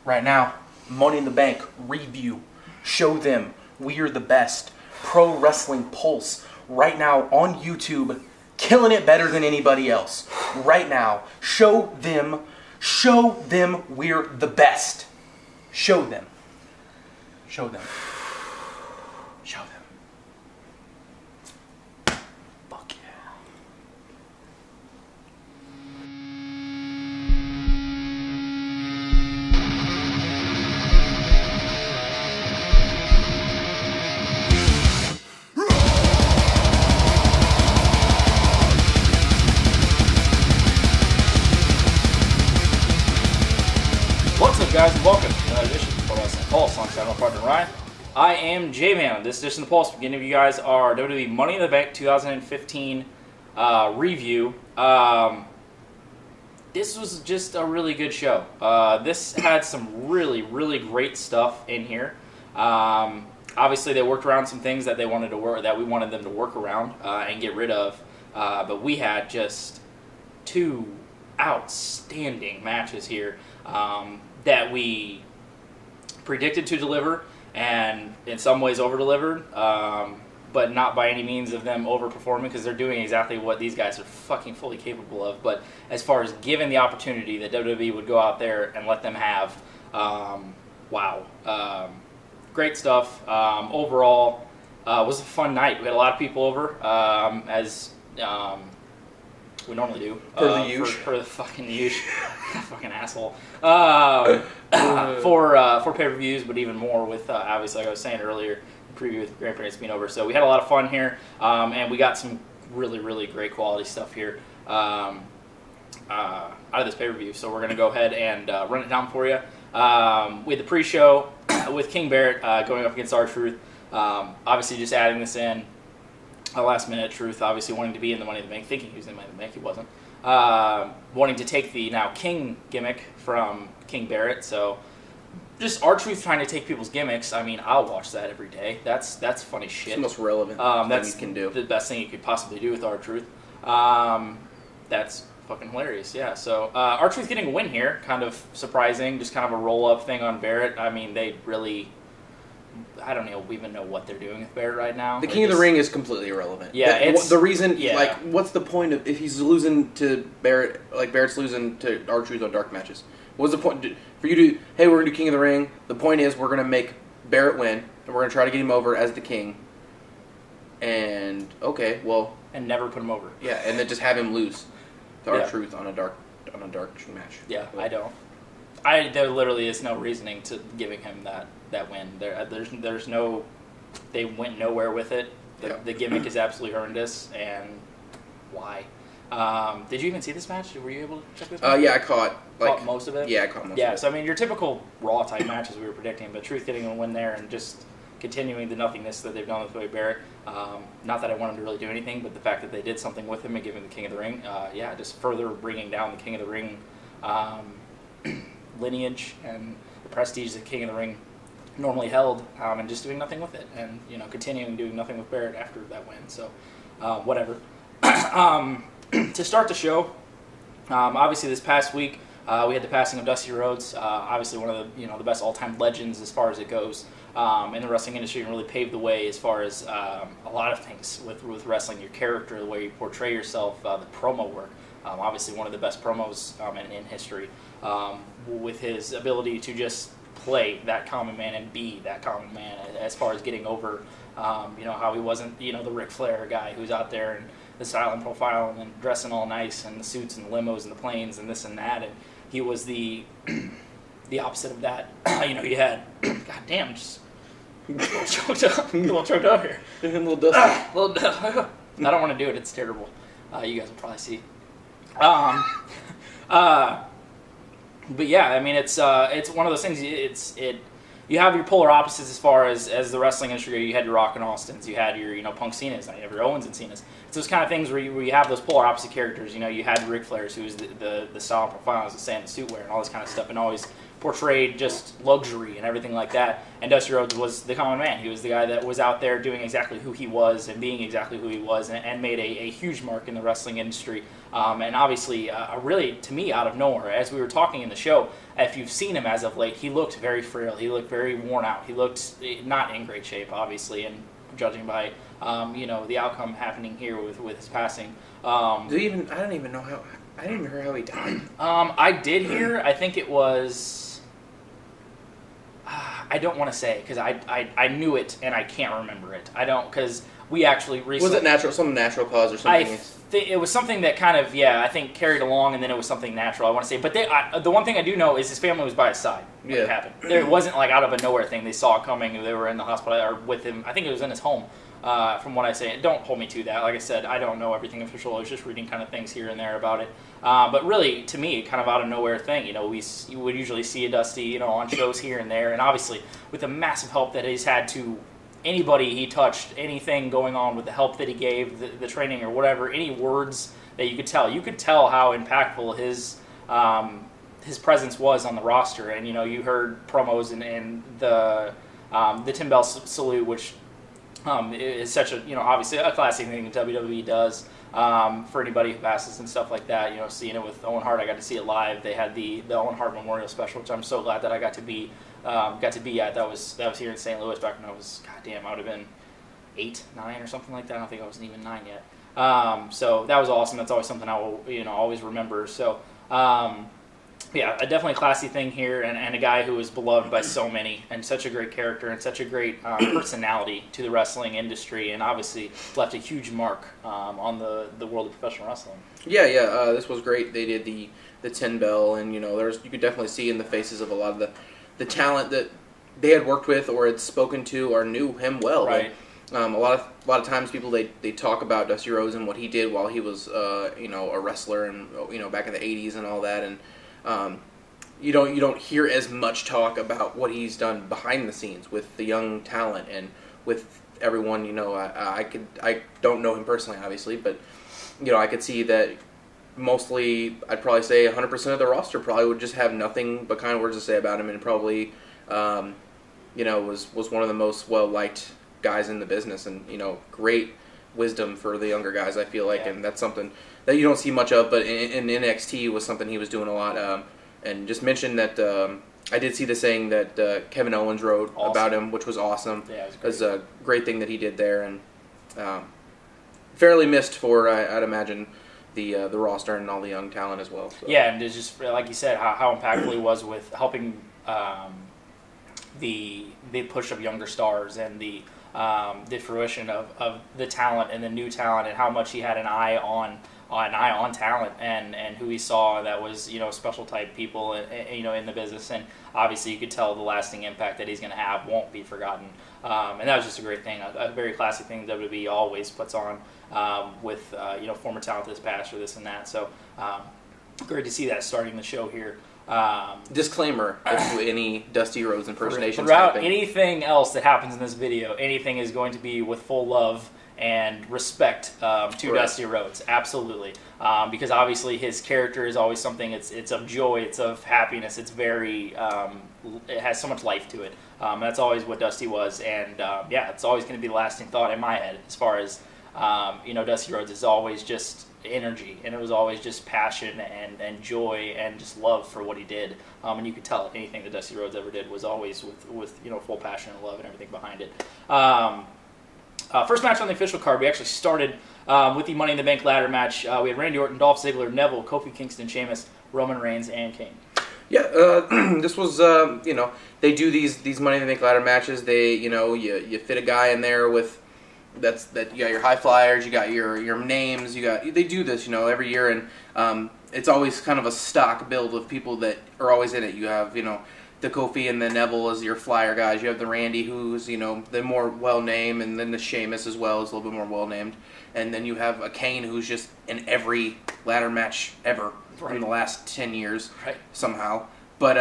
right now, Money in the Bank review. Show them we are the best. Pro Wrestling Pulse right now on YouTube, killing it better than anybody else. Right now, show them we're the best. Show them. Show them. Show them. Fuck yeah. What's up, guys, and welcome to another edition of Pro Wrestling Pulse. Alongside my partner Ryan. I am J-Man. This edition of the Pulse, beginning of you guys our WWE Money in the Bank 2015 review. This was just a really good show. This had some really great stuff in here. Obviously, they worked around some things that they wanted to work, that we wanted them to work around and get rid of. But we had just two outstanding matches here that we predicted to deliver, and in some ways over-delivered, but not by any means of them overperforming, because they're doing exactly what these guys are fucking fully capable of. But as far as given the opportunity that WWE would go out there and let them have, wow. Great stuff. Overall, was a fun night. We had a lot of people over, as we normally do. For the huge. For the fucking huge. Fucking asshole. For pay-per-views, but even more with, obviously, like I was saying earlier, the preview with Grandparents being over. So we had a lot of fun here, and we got some really great quality stuff here out of this pay-per-view. So we're going to go ahead and run it down for you. We had the pre-show with King Barrett going up against R-Truth. Obviously, just adding this in. A last-minute Truth, obviously wanting to be in the Money in the Bank, thinking he was in the Money in the Bank, he wasn't. Wanting to take the now King gimmick from King Barrett, so just R-Truth trying to take people's gimmicks. I mean, I'll watch that every day. That's funny shit. It's the most relevant thing you can do. The best thing you could possibly do with R-Truth. That's fucking hilarious, yeah. So R-Truth getting a win here, kind of surprising, just kind of a roll-up thing on Barrett. I mean, they really... I don't even know what they're doing with Barrett right now. The King of the Ring is completely irrelevant. Yeah, it's... The reason, yeah. like, what's the point of... If he's losing to Barrett, like, Barrett's losing to R-Truth on dark matches. What's the point for you to... Hey, we're going to do King of the Ring. The point is we're going to make Barrett win, and we're going to try to get him over as the King. And, okay, well... And never put him over. Yeah, and then just have him lose to R-Truth on a dark match. Yeah, I don't. There literally is no reasoning to giving him that win. There's no, they went nowhere with it. The gimmick is absolutely horrendous, and why? Did you even see this match? Were you able to check this match? Yeah, I caught most of it. Yeah, I caught most of it. Yeah, so I mean, your typical Raw type matches we were predicting, but Truth getting a win there and just continuing the nothingness that they've done with Wade Barrett. Not that I want him to really do anything, but the fact that they did something with him and giving him the King of the Ring, yeah, just further bringing down the King of the Ring lineage and the prestige that King of the Ring normally held, and just doing nothing with it, and continuing doing nothing with Barrett after that win. So whatever. To start the show, obviously this past week we had the passing of Dusty Rhodes, obviously one of the the best all-time legends as far as it goes in the wrestling industry, and really paved the way as far as a lot of things with wrestling, your character, the way you portray yourself, the promo work. Obviously one of the best promos in history, with his ability to just play that common man and be that common man as far as getting over, how he wasn't, the Ric Flair guy who's out there and the silent profile and dressing all nice and the suits and the limos and the planes and this and that, and he was the opposite of that. You had, goddamn, just a little choked up here. A little dusty. I don't want to do it, it's terrible. You guys will probably see. But yeah, I mean, it's one of those things. You have your polar opposites as far as the wrestling industry. You had your Rock and Austins, you had your Punk Cenas, now you have your Owens and Cenas. It's those kind of things where you have those polar opposite characters. You had Ric Flair's, who was the style and profile, as I was saying, the suit wear and all this kind of stuff, and always portrayed just luxury and everything like that. And Dusty Rhodes was the common man. He was the guy that was out there doing exactly who he was and being exactly who he was, and made a huge mark in the wrestling industry. And obviously, really, to me, out of nowhere. As we were talking in the show, if you've seen him as of late, he looked very frail. He looked very worn out. He looked not in great shape, obviously, and judging by the outcome happening here with his passing. I don't even know how. I didn't even hear how he died. I did hear. I think it was. I don't want to say because I knew it and I can't remember it. I don't because we actually recently. Was it natural? Some natural cause or something? It was something that kind of I think carried along, and then it was something natural. I want to say, but the one thing I do know is his family was by his side when it happened. It wasn't like out of a nowhere thing. They saw it coming. They were in the hospital or with him. I think it was in his home. From what I say, don't hold me to that. Like I said, I don't know everything official. I was just reading kind of things here and there about it. But really, to me, kind of out of nowhere thing. You would usually see a Dusty, on shows here and there, and obviously with the massive help that he's had to anybody he touched, anything going on with the help that he gave, the training or whatever, any words that you could tell how impactful his presence was on the roster. And you heard promos and the Tim Bell salute, which. Is such a obviously a classic thing that WWE does for anybody who passes and stuff like that. Seeing it with Owen Hart, I got to see it live. They had the Owen Hart Memorial Special, which I'm so glad that I got to be at. That was here in St. Louis back when I was I would have been 8, 9 or something like that. I don't think I wasn't even 9 yet. So that was awesome. That's always something I will always remember. So. A definitely classy thing here, and a guy who was beloved by so many, and such a great character, and such a great personality to the wrestling industry, and obviously left a huge mark on the world of professional wrestling. This was great. They did the 10 bell, and you could definitely see in the faces of a lot of the talent that they had worked with or had spoken to or knew him well. Right. A lot of times people they talk about Dusty Rhodes and what he did while he was a wrestler and back in the 80s and all that, and you don't hear as much talk about what he's done behind the scenes with the young talent and with everyone. I don't know him personally, obviously, but I could see that mostly I'd probably say 100% of the roster probably would just have nothing but kind words to say about him, and probably was one of the most well liked guys in the business, and great wisdom for the younger guys, I feel like, and that's something that you don't see much of, but in NXT was something he was doing a lot. And just mention that I did see the saying that Kevin Owens wrote about him, which was awesome. Yeah, it was a great thing that he did there, and fairly missed for I'd imagine the roster and all the young talent as well. So. Yeah, and it's just like you said, how impactful he was with helping the push of younger stars and the fruition of the talent and the new talent, and how much he had an eye on talent and who he saw that was special type people in the business, and obviously you could tell the lasting impact that he's going to have won't be forgotten, and that was just a great thing, a very classic thing WWE always puts on with former talent this past or this and that. So great to see that starting the show here. Disclaimer: if any Dusty Rhodes impersonations throughout anything else that happens in this video, anything is going to be with full love and respect to Dusty Rhodes, absolutely, because obviously his character is always something. It's of joy, it's of happiness, it's very it has so much life to it. That's always what Dusty was, and it's always going to be the lasting thought in my head as far as Dusty Rhodes is always just energy, and it was always just passion and joy and just love for what he did, and you could tell anything that Dusty Rhodes ever did was always with full passion and love and everything behind it. First match on the official card, we actually started with the Money in the Bank ladder match. We had Randy Orton, Dolph Ziggler, Neville, Kofi Kingston, Sheamus, Roman Reigns, and Kane. Yeah, this was they do these Money in the Bank ladder matches. They you fit a guy in there with that you got your high flyers, you got your names, they do this every year, and it's always kind of a stock build of people that are always in it. You have the Kofi and the Neville as your flyer guys. You have the Randy, who's the more well named, and then the Sheamus as well is a little bit more well named, and then you have a Kane who's just in every ladder match ever in the last 10 years somehow. But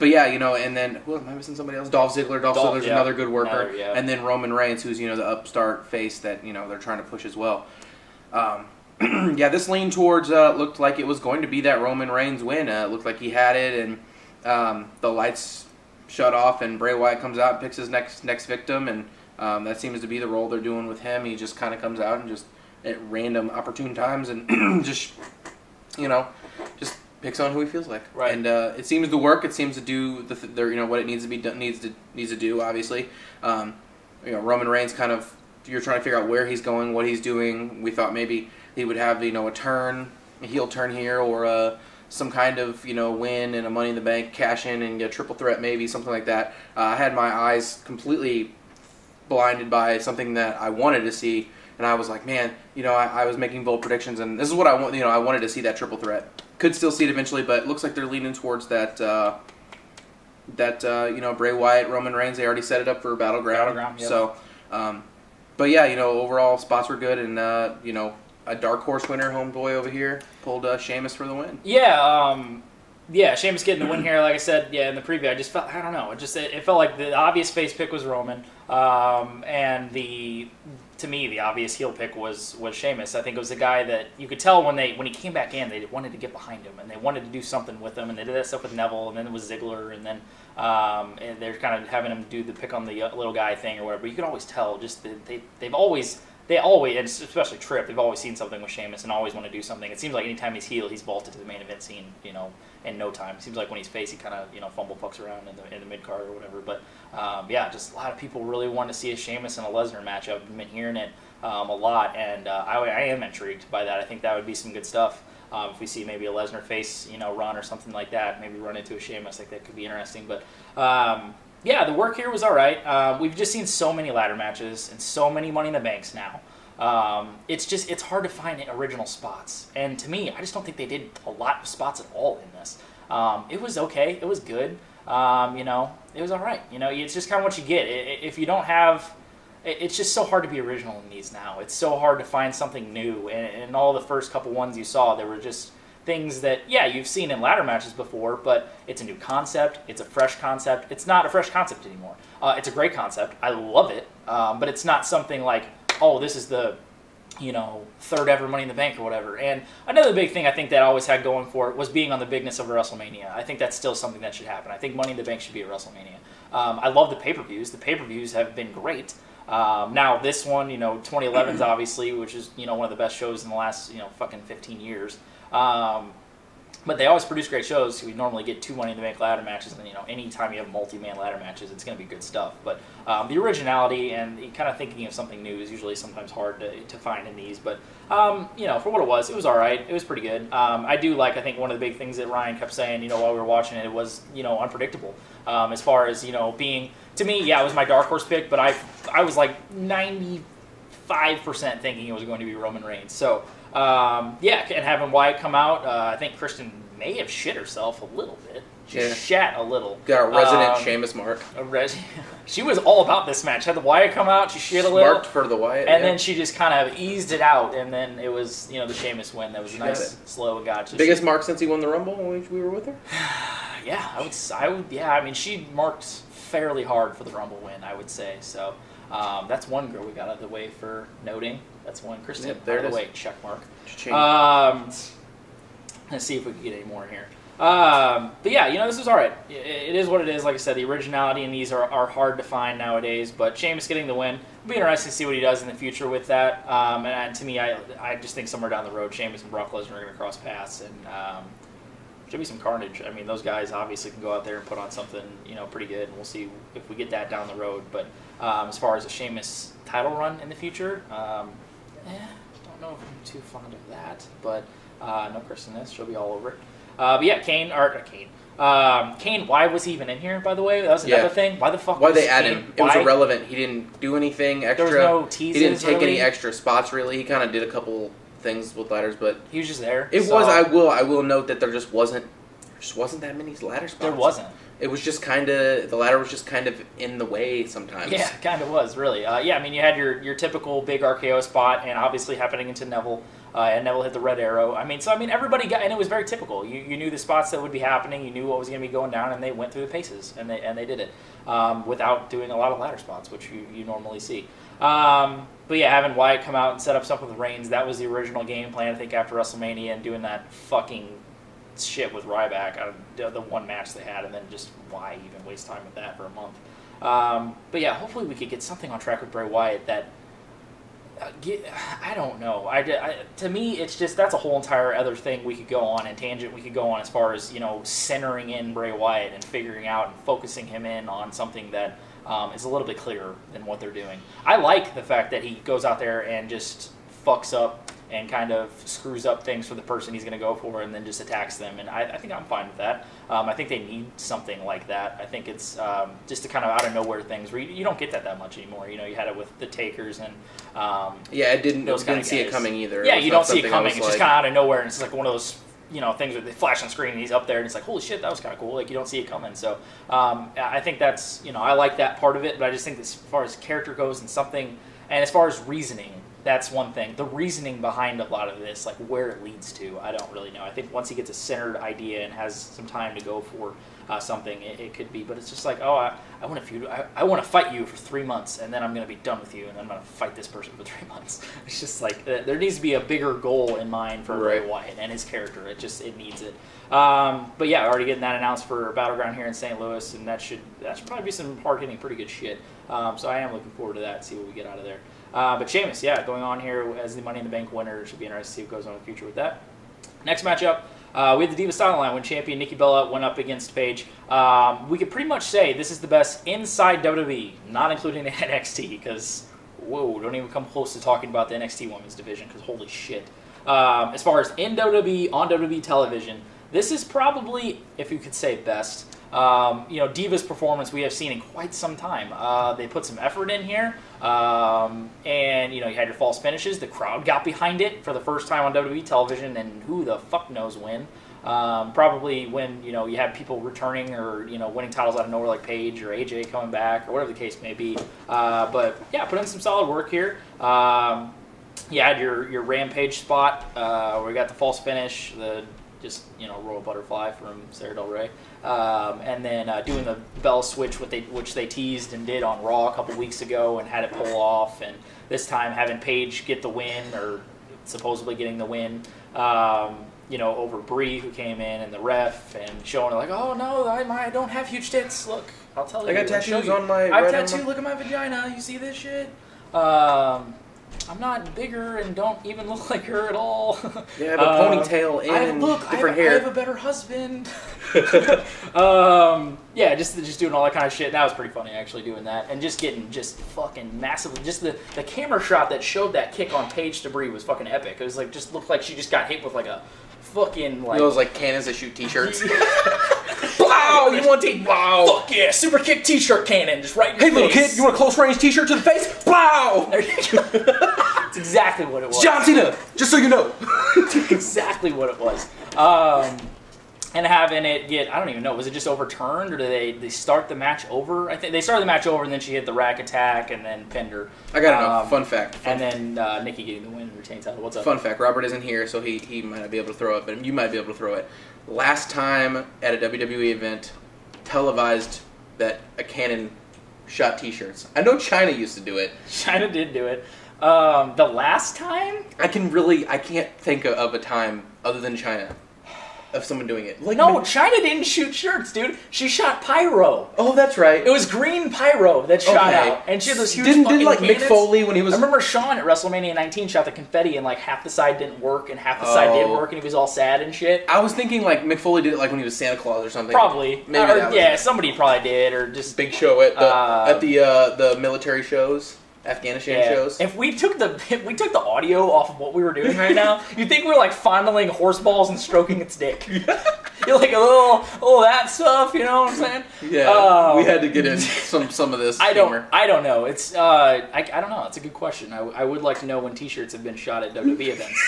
yeah, and then who am I missing? Somebody else? Dolph Ziggler. Dolph Ziggler's another good worker, and then Roman Reigns, who's the upstart face that they're trying to push as well. This lean towards looked like it was going to be that Roman Reigns win. It looked like he had it, and the lights shut off and Bray Wyatt comes out and picks his next victim, and that seems to be the role they're doing with him. He just kind of comes out and just at random opportune times and just picks on who he feels like. Right. And it seems to work. It seems to do what it needs to be done, needs to do. Obviously, Roman Reigns kind of, you're trying to figure out where he's going, what he's doing. We thought maybe he would have a heel turn here, or some kind of win and a Money in the Bank cash in and a triple threat, maybe something like that. I had my eyes completely blinded by something that I wanted to see, and I was like, man, I was making bold predictions, and this is what I want. I wanted to see that triple threat. Could still see it eventually, but it looks like they're leaning towards that. Bray Wyatt, Roman Reigns. They already set it up for Battleground. Yep. So, but yeah, overall spots were good, and a dark horse winner, homeboy over here, pulled Sheamus for the win. Yeah, Sheamus getting the win here. Like I said, in the preview, I just felt, I don't know, it felt like the obvious face pick was Roman, and to me, the obvious heel pick was Sheamus. I think it was a guy that you could tell when he came back in, they wanted to get behind him, and they wanted to do something with him, and they did that stuff with Neville, and then it was Ziggler, and then and they're kind of having him do the pick on the little guy thing or whatever. But you could always tell, just they always, and especially Tripp, they've always seen something with Sheamus and always want to do something. It seems like anytime he's heel, he's vaulted to the main event scene, in no time. It seems like when he's face, he kind of, fumble fucks around in the mid card or whatever. But just a lot of people really want to see a Sheamus and a Lesnar matchup. I've been hearing it a lot, and I am intrigued by that. I think that would be some good stuff. If we see maybe a Lesnar face, run or something like that, maybe run into a Sheamus, I think that could be interesting. But the work here was all right. We've just seen so many ladder matches and so many Money in the Banks now. It's hard to find original spots, and to me, I just don't think they did a lot of spots at all in this. It was okay, it was good, it was all right. It's just kind of what you get. If you don't have, it's just so hard to be original in these now. It's so hard to find something new, and all the first couple ones you saw, there were just things that, you've seen in ladder matches before, but it's a new concept, it's a fresh concept. It's not a fresh concept anymore. It's a great concept, I love it, but it's not something like, oh, this is the, third ever Money in the Bank or whatever. And another big thing I think that always had going for it was being on the bigness of a WrestleMania. I think that's still something that should happen. I think Money in the Bank should be a WrestleMania. I love the pay-per-views. The pay-per-views have been great. Now this one, 2011's obviously, which is, one of the best shows in the last, fucking 15 years. But they always produce great shows. We normally get 2 Money in the Bank ladder matches, and anytime you have multi-man ladder matches, it's going to be good stuff. But the originality and kind of thinking of something new is usually sometimes hard to find in these. But for what it was all right. It was pretty good. I think one of the big things that Ryan kept saying, while we were watching it was, unpredictable. As far as being, to me, it was my dark horse pick, but I was like 95% thinking it was going to be Roman Reigns. So. And having Wyatt come out, I think Kristen may have shit herself a little bit. She shat a little. Got a resident Sheamus mark. She was all about this match. Had the Wyatt come out, she shit a little. Marked for the Wyatt. And then she just kind of eased it out, and then it was, the Sheamus win. That was a nice, slow gotcha. Biggest mark since he won the Rumble when we were with her? I would. Yeah, I mean, she marked fairly hard for the Rumble win, I would say. So that's one girl we got out of the way for noting. That's one. Kristen, out of the way, check mark. Let's see if we can get any more here. But this is all right. It is what it is. Like I said, the originality in these are hard to find nowadays. But Sheamus getting the win. It'll be interesting to see what he does in the future with that. And to me, I just think somewhere down the road, Sheamus and Brock Lesnar are going to cross paths, and should be some carnage. I mean, those guys obviously can go out there and put on something, pretty good. And we'll see if we get that down the road. But as far as a Sheamus title run in the future, don't know if I'm too fond of that, but no Kristen is. She'll be all over it. Kane, why was he even in here, by the way? That was another thing. Why the fuck Why they add him? It was irrelevant. He didn't do anything extra. There was no teases, he didn't take any extra spots, really. He kind of did a couple things with ladders, but... He was just there. I will note that there just wasn't that many ladder spots. There wasn't. It was just kind of... The ladder was just kind of in the way sometimes. Yeah, it kind of was, really. You had your typical big RKO spot, and obviously happening into Neville, and Neville hit the red arrow. Everybody got... And it was very typical. You knew the spots that would be happening, you knew what was going to be going down, and they went through the paces, and they did it without doing a lot of ladder spots, which you normally see. Having Wyatt come out and set up stuff with Reigns, that was the original game plan, I think, after WrestleMania, and doing that fucking shit with Ryback out of the one match they had, and then just why even waste time with that for a month? But yeah, hopefully we could get something on track with Bray Wyatt that. I don't know. To me, it's just that's a whole entire other thing we could go on and tangent we could go on as far as centering in Bray Wyatt and figuring out and focusing him in on something that is a little bit clearer than what they're doing. I like the fact that he goes out there and just fucks up and kind of screws up things for the person he's going to go for and then just attacks them. And I think I'm fine with that. I think they need something like that. I think it's just to kind of out of nowhere things where you don't get that much anymore. You had it with the Takers and I didn't see it coming either. Yeah, you don't see it coming. It's just kind of out of nowhere, and it's like one of those things where they flash on screen and he's up there and it's like, holy shit, that was kind of cool. Like you don't see it coming. So I think that's I like that part of it, but I just think as far as character goes and something, and as far as reasoning. That's one thing. The reasoning behind a lot of this, like where it leads to, I don't really know. I think once he gets a centered idea and has some time to go for something, it could be. But it's just like, I want to feud. I want to fight you for 3 months, and then I'm going to be done with you, and then I'm going to fight this person for 3 months. It's just like there needs to be a bigger goal in mind for Bray Wyatt and his character. It needs it. But yeah, already getting that announced for Battleground here in St. Louis, and that should probably be some hard hitting, pretty good shit. So I am looking forward to that. See what we get out of there. But Sheamus, going on here as the Money in the Bank winner. Should be interesting to see what goes on in the future with that. Next matchup, we had the Divas Title line when champion Nikki Bella went up against Paige. We could pretty much say this is the best inside WWE, not including the NXT, because, whoa, don't even come close to talking about the NXT Women's Division, because holy shit. As far as in WWE, on WWE television, this is probably, if you could say best, Diva's performance we have seen in quite some time. They put some effort in here, and you had your false finishes. The crowd got behind it for the first time on WWE television, and who the fuck knows when. Probably when you had people returning or winning titles out of nowhere like Paige or AJ coming back or whatever the case may be. But yeah, put in some solid work here. You had your Rampage spot where we got the false finish, the Royal Butterfly from Sarah Del Rey. And then doing the bell switch, which they teased and did on Raw a couple weeks ago and had it pull off. And this time having Paige get the win, or supposedly getting the win, over Brie, who came in, and the ref, and showing her like, oh no, I don't have huge tits. Look, I'll tell you. I got tattoos on my. I have tattoos. Look at my vagina. You see this shit? I'm not bigger and don't even look like her at all. Yeah, I have a ponytail and different hair. I have a better husband. Just doing all that kind of shit. That was pretty funny, actually, doing that. And just getting fucking massively... Just the camera shot that showed that kick on Paige to Brie was fucking epic. It was like, just looked like she just got hit with like a fucking like... Those like cannons that shoot t-shirts. Wow, you want to... Wow. Fuck yeah, super kick t-shirt cannon, just right in your face. Hey little kid, you want a close range t-shirt to the face? Wow! There you go. That's exactly what it was. John Cena, just so you know. Exactly what it was. And having it get, I don't even know, was it just overturned, or did they start the match over? I think they started the match over, and then she hit the rack attack, and then pinned her. I got a fun fact. And then Nikki getting the win and retained title. What's up? Fun fact, Robert isn't here, so he might not be able to throw it, but you might be able to throw it. Last time at a WWE event, televised that a cannon shot t-shirts. I know China used to do it. China did do it. The last time? I can't think of a time other than China of someone doing it. Like, no, China didn't shoot shirts, dude. She shot pyro. Oh, that's right. It was green pyro that shot out, and she had those huge Didn't like cannons. Mick Foley when he was... I remember Shawn at WrestleMania 19 shot the confetti, and like half the side didn't work, and half the side did work, and he was all sad and shit. I was thinking like Mick Foley did it like when he was Santa Claus or something. Probably. Maybe somebody probably did, or just big show at the military shows. Afghanistan shows. If we took the audio off of what we were doing right now, you'd think we were like fondling horse balls and stroking its dick. You're like a little that stuff, you know what I'm saying? Yeah, we had to get in some of this. I don't know. It's I don't know. It's a good question. I would like to know when T-shirts have been shot at WWE events.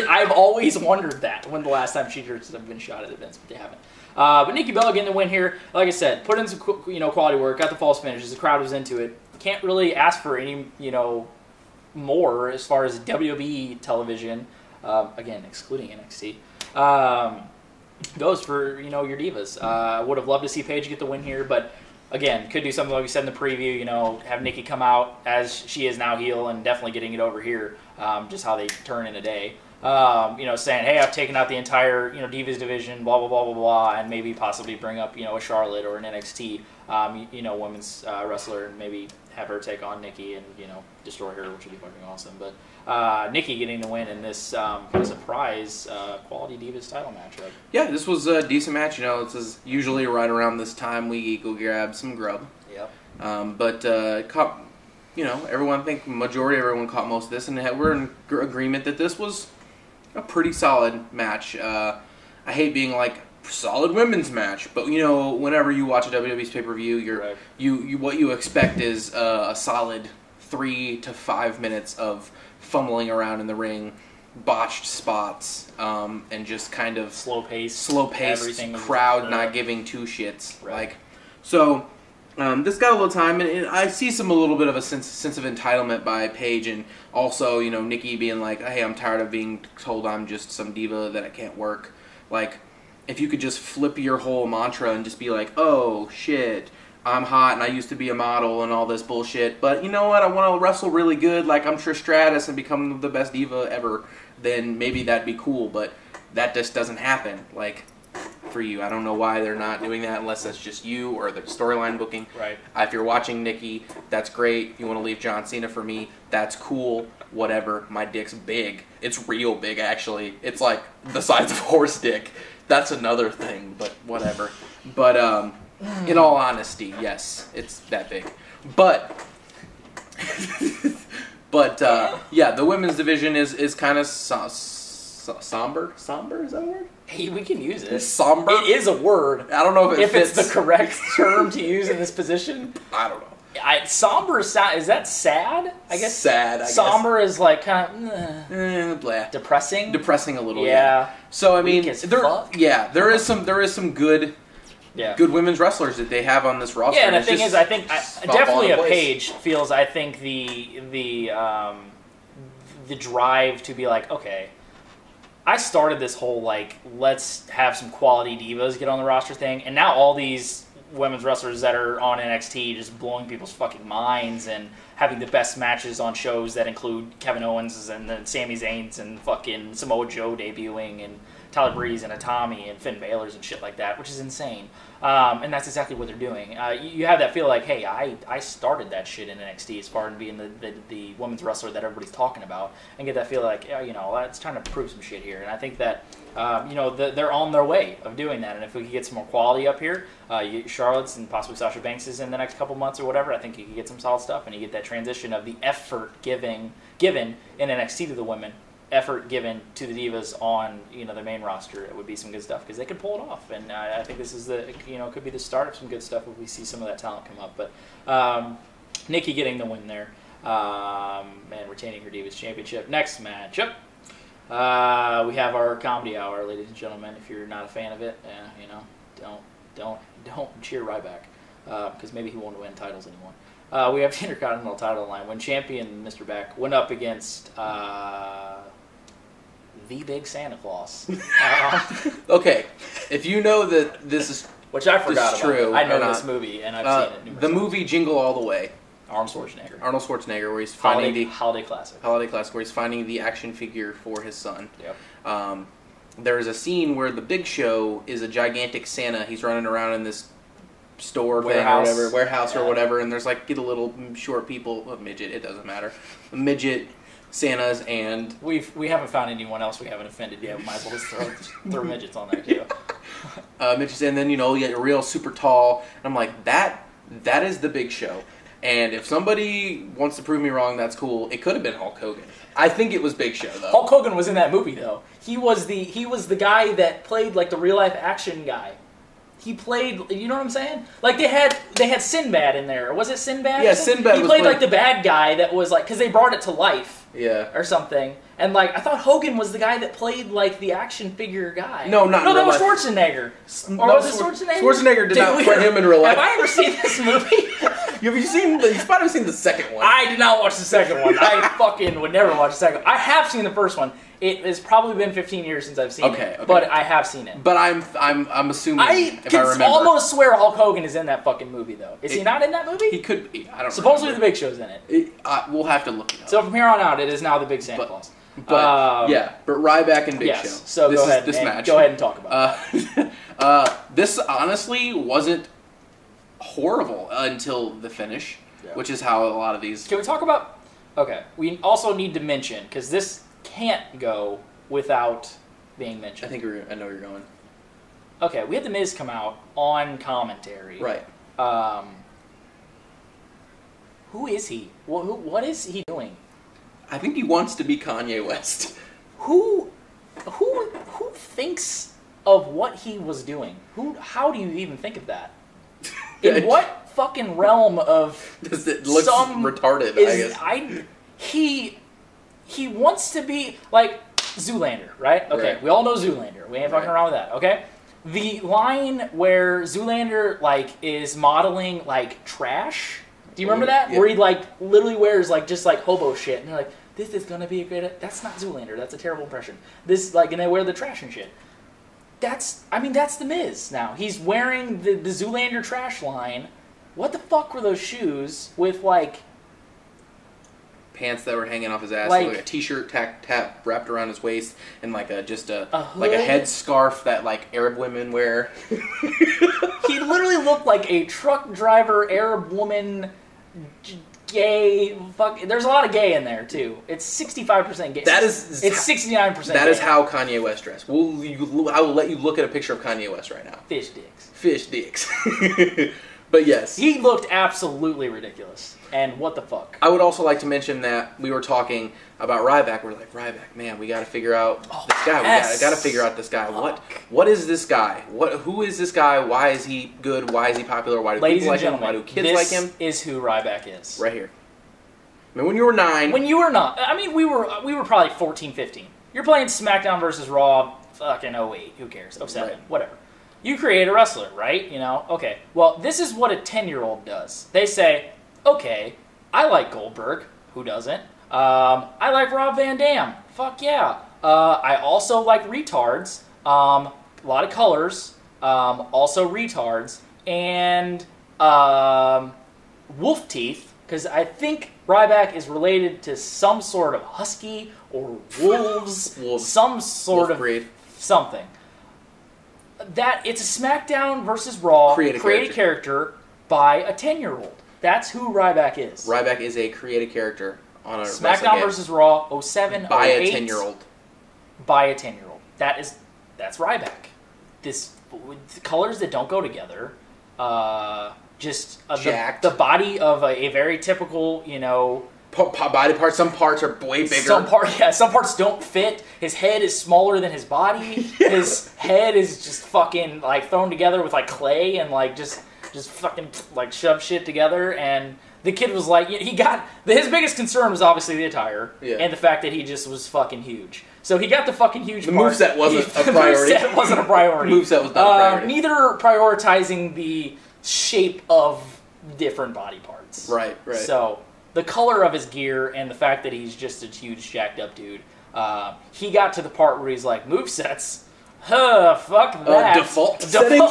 I've always wondered that when the last time T-shirts have been shot at events, but they haven't. But Nikki Bella getting the win here. Like I said, put in some quality work. Got the false finishes. The crowd was into it. Can't really ask for any, more as far as WWE television, again, excluding NXT, goes for, your divas. I would have loved to see Paige get the win here, but again, could do something like we said in the preview, have Nikki come out as she is now heel and definitely getting it over here, just how they turn in a day. saying, hey, I've taken out the entire, Divas division, blah, blah, blah, blah, blah, and maybe possibly bring up, a Charlotte or an NXT, women's wrestler, and maybe have her take on Nikki and, destroy her, which would be fucking awesome. But Nikki getting the win in this surprise Quality Divas title matchup. Yeah, this was a decent match. This is usually right around this time we go grab some grub. Yep. But caught, everyone, I think majority of everyone caught most of this, and we're in agreement that this was a pretty solid match. I hate being like solid women's match, but whenever you watch a WWE's pay-per-view, what you expect is a solid 3 to 5 minutes of fumbling around in the ring, botched spots, and just kind of slow paced, crowd not giving two shits. Right. This got a little time, and I see a little bit of a sense of entitlement by Paige, and also, Nikki being like, hey, I'm tired of being told I'm just some diva that I can't work. Like, if you could just flip your whole mantra and just be like, oh, shit, I'm hot and I used to be a model and all this bullshit, but you know what, I want to wrestle really good like I'm Trish Stratus and become the best diva ever, then maybe that'd be cool, but that just doesn't happen. Like, for you. I don't know why they're not doing that unless that's just you or the storyline booking. Right. If you're watching Nikki, that's great. If you want to leave John Cena for me, that's cool. Whatever. My dick's big. It's real big, actually. It's like the size of a horse dick. That's another thing, but whatever. But in all honesty, yes, it's that big. But yeah, the women's division is kind of somber. Somber, is that a word? Hey, we can use it. Somber? It is a word. I don't know if it fits. It's the correct term to use in this position. I don't know. Somber is that sad? I guess sad. Somber is like kind of depressing. Depressing a little. Yeah. So I mean, there is some good women's wrestlers that they have on this roster. Yeah, and the thing is, I think definitely a Paige feels. I think the drive to be like, okay, I started this whole like let's have some quality divas get on the roster thing, and now all these women's wrestlers that are on NXT just blowing people's fucking minds and having the best matches on shows that include Kevin Owens and then Sami Zayn's and fucking Samoa Joe debuting and Tyler Breeze and Atami and Finn Balor's and shit like that, which is insane. And that's exactly what they're doing. You have that feel like, hey, I started that shit in NXT as far as being the women's wrestler that everybody's talking about, and get that feel like, it's time to prove some shit here. And I think that, they're on their way of doing that. And if we could get some more quality up here, Charlotte's and possibly Sasha Banks' in the next couple months or whatever, I think you could get some solid stuff, and you get that transition of the effort given in NXT to the women, effort given to the divas on the main roster. It would be some good stuff because they could pull it off, and I think this is could be the start of some good stuff if we see some of that talent come up. But Nikki getting the win there and retaining her Divas Championship. Next matchup, we have our comedy hour, ladies and gentlemen. If you're not a fan of it, don't cheer Ryback because maybe he won't win titles anymore. We have the Intercontinental title line when champion Mr. Beck went up against the Big Santa Claus. Okay, if you know that this is which I forgot about. True, I know this movie and I've seen it. The movie Jingle All the Way. Arnold Schwarzenegger, where he's finding the holiday classic, where he's finding the action figure for his son. Yep. There is a scene where the Big Show is a gigantic Santa. He's running around in this store warehouse or whatever, and there's like get a little short midget. It doesn't matter. Midget Santas, and we haven't found anyone else we haven't offended yet. We might as well just throw midgets on there too. Midgets, and then you get a real super tall. And I'm like that is the Big Show. And if somebody wants to prove me wrong, that's cool. It could have been Hulk Hogan. I think it was Big Show though. Hulk Hogan was in that movie though. He was the guy that played like the real life action guy. He played, you know what I'm saying? Like they had Sinbad in there. Was it Sinbad? Yeah, Sinbad. He played like the bad guy that was like, because they brought it to life. Yeah. Or something. And like I thought Hogan was the guy that played like the action figure guy. No, that was Schwarzenegger. Or was it Schwarzenegger? Schwarzenegger did not play him in real life. Have I ever seen this movie? You've probably seen the second one. I did not watch the second one. I fucking would never watch the second one. I have seen the first one. It has probably been 15 years since I've seen it. But I have seen it. But I'm assuming if I remember. Almost swear Hulk Hogan is in that fucking movie though. Is he not in that movie? He could be. I don't. Supposedly the Big Show's in it. We'll have to look it up. So from here on out, it is now the Big Santa Claus. But but Ryback and Big Show. So this go ahead. This match. Go ahead and talk about it. This honestly wasn't horrible until the finish, which is how a lot of these. Can we talk about? Okay, we also need to mention because this can't go without being mentioned. I know where you're going. Okay, we had The Miz come out on commentary. Right. Who is he? What is he doing? I think he wants to be Kanye West. Who thinks of what he was doing? How do you even think of that? In what fucking realm of Does it look retarded? I guess he wants to be like Zoolander, right? Okay, right. We all know Zoolander. We ain't fucking around with that. Okay, the line where Zoolander like is modeling like trash. Do you remember that? Yeah. Where he like literally wears like just like hobo shit, and they're like, "This is gonna be a great." That's not Zoolander. That's a terrible impression. This like, and they wear the trash and shit. That's the Miz now. He's wearing the Zoolander trash line. What the fuck were those shoes with like pants that were hanging off his ass, like a t-shirt tap wrapped around his waist, and like a hood? head scarf that like Arab women wear. He literally looked like a truck driver, Arab woman, gay. Fuck. There's a lot of gay in there too. It's 65% gay. It's 69%. That is how Kanye West dressed. I will let you look at a picture of Kanye West right now. Fish dicks. Fish dicks. But yes, he looked absolutely ridiculous. And what the fuck? I would also like to mention that we were talking about Ryback. We're like, Ryback, man, we got to figure out this guy. Yes. We got to figure out this guy. Fuck. What is this guy? Who is this guy? Why is he good? Why is he popular? Why do Ladies people and like him? gentlemen, Why do kids like him? This is who Ryback is. Right here. I mean, when you were 9. When you were not. I mean, we were probably 14, 15. You're playing SmackDown versus Raw fucking 08. Who cares? 07. Right. Whatever. You create a wrestler, right? You know? Okay. Well, this is what a 10-year-old does. They say, okay, I like Goldberg. Who doesn't? I like Rob Van Dam. Fuck yeah. I also like retards. A lot of colors. Also retards. And wolf teeth. Because I think Ryback is related to some sort of husky or wolves. Some sort of breed. Something. That it's a SmackDown versus Raw created character by a 10-year-old. That's who Ryback is. Ryback is a created character on a SmackDown versus Raw 07 by 08, a 10-year-old. By a 10-year-old. That's Ryback. This colors that don't go together. Jacked. The body of a very typical, you know, body parts. Some parts are way bigger. Some parts don't fit. His head is smaller than his body. Yeah. His head is just fucking like thrown together with like clay and like just fucking like shove shit together. And the kid was like, his biggest concern was obviously the attire and the fact that he just was fucking huge. So he got the fucking huge The part. moveset wasn't a priority. The moveset wasn't a priority. Moveset was not a priority. Neither prioritizing the shape of different body parts. Right. So the color of his gear and the fact that he's just a huge jacked up dude. He got to the part where he's like, movesets? Fuck that. Default settings?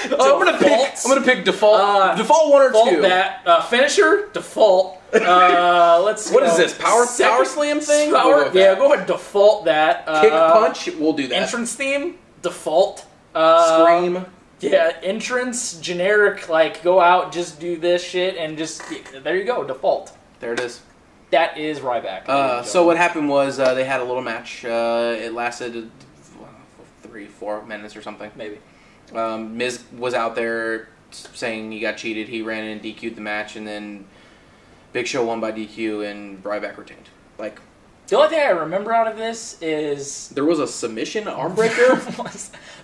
I'm gonna pick default. Default 1 or 2. Default that. Finisher? Default. Let's What is this? Power slam thing? Go ahead. Default that. Kick punch? We'll do that. Entrance theme? Default. Scream? Yeah, entrance, generic, like, go out, just do this shit, and just, there you go, default. There it is. That is Ryback. So what happened was they had a little match. It lasted 3-4 minutes or something. Maybe. Miz was out there saying he got cheated. He ran in and DQ'd the match, and then Big Show won by DQ, and Ryback retained. Like, the only thing I remember out of this is... There was a submission armbreaker?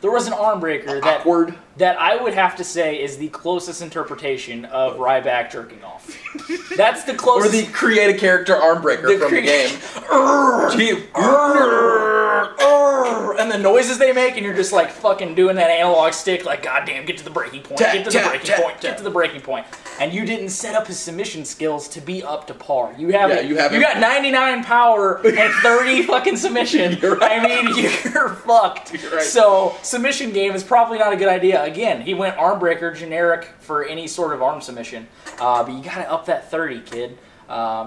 There was an armbreaker Awkward. that I would have to say is the closest interpretation of Ryback jerking off. That's the closest... Or the create a character armbreaker from the game. And the noises they make, and you're just like fucking doing that analog stick, like, goddamn, get to the breaking point, get to the breaking point. And you didn't set up his submission skills to be up to par. You haven't. You got 99 power and 30 fucking submission. Right. I mean, you're fucked. You're right. So, submission game is probably not a good idea. Again, he went arm breaker, generic for any sort of arm submission. But you gotta up that 30, kid.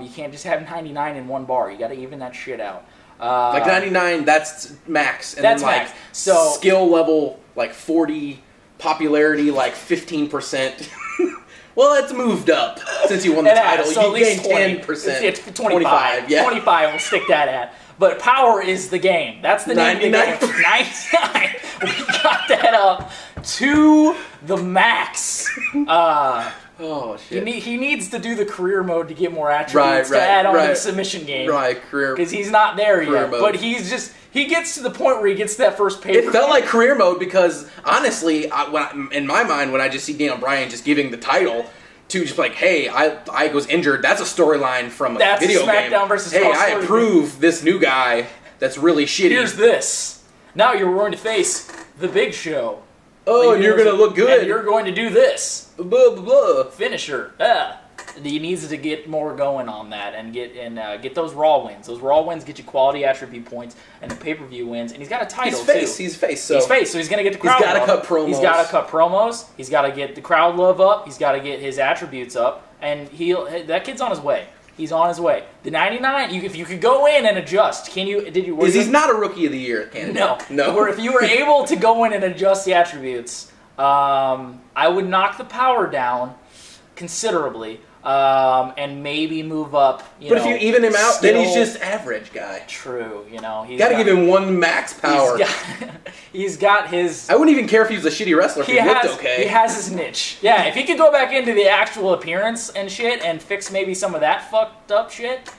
You can't just have 99 in one bar. You got to even that shit out. Like 99, that's max. And that's then like max. So skill level, like 40, popularity, like 15%. Well, it's moved up since you won the title. So you gained 10%. It's 25. Yeah. 25, we'll stick that at. But power is the game. That's the name of the 99. game. 99. We got that up to the max. Oh, shit. He needs to do the career mode to get more attributes to add on to the submission game. Right, career. Because he's not there yet. Mode. But he gets to the point where he gets to that first paper. It felt like career mode because, honestly, in my mind, when I just see Daniel Bryan just giving the title to just like, hey, I was injured, that's a storyline from a video game. That's SmackDown versus Hey, Raw I story. approve this new guy that's really shitty. Here's this. Now you're going to face the Big Show. Oh, and you're going to look good. And you're going to do this. Blah, blah, blah. Finisher. He needs to get more going on that and get those Raw wins. Those Raw wins get you quality attribute points and the pay-per-view wins. And he's got a title, too. He's face, so he's going to get the crowd He's got to love. cut promos. He's got to cut promos. He's got to get the crowd love up. He's got to get his attributes up. And that kid's on his way. He's on his way. The 99, if you could go in and adjust, He's not a Rookie of the Year candidate. No. Or if you were able to go in and adjust the attributes, I would knock the power down considerably and maybe move up. But if you even him out, then he's just average guy. True, he's got to give him one max power. He's got his. I wouldn't even care if he was a shitty wrestler if he looked okay. He has his niche. Yeah, if he could go back into the actual appearance and shit and fix maybe some of that fucked up shit,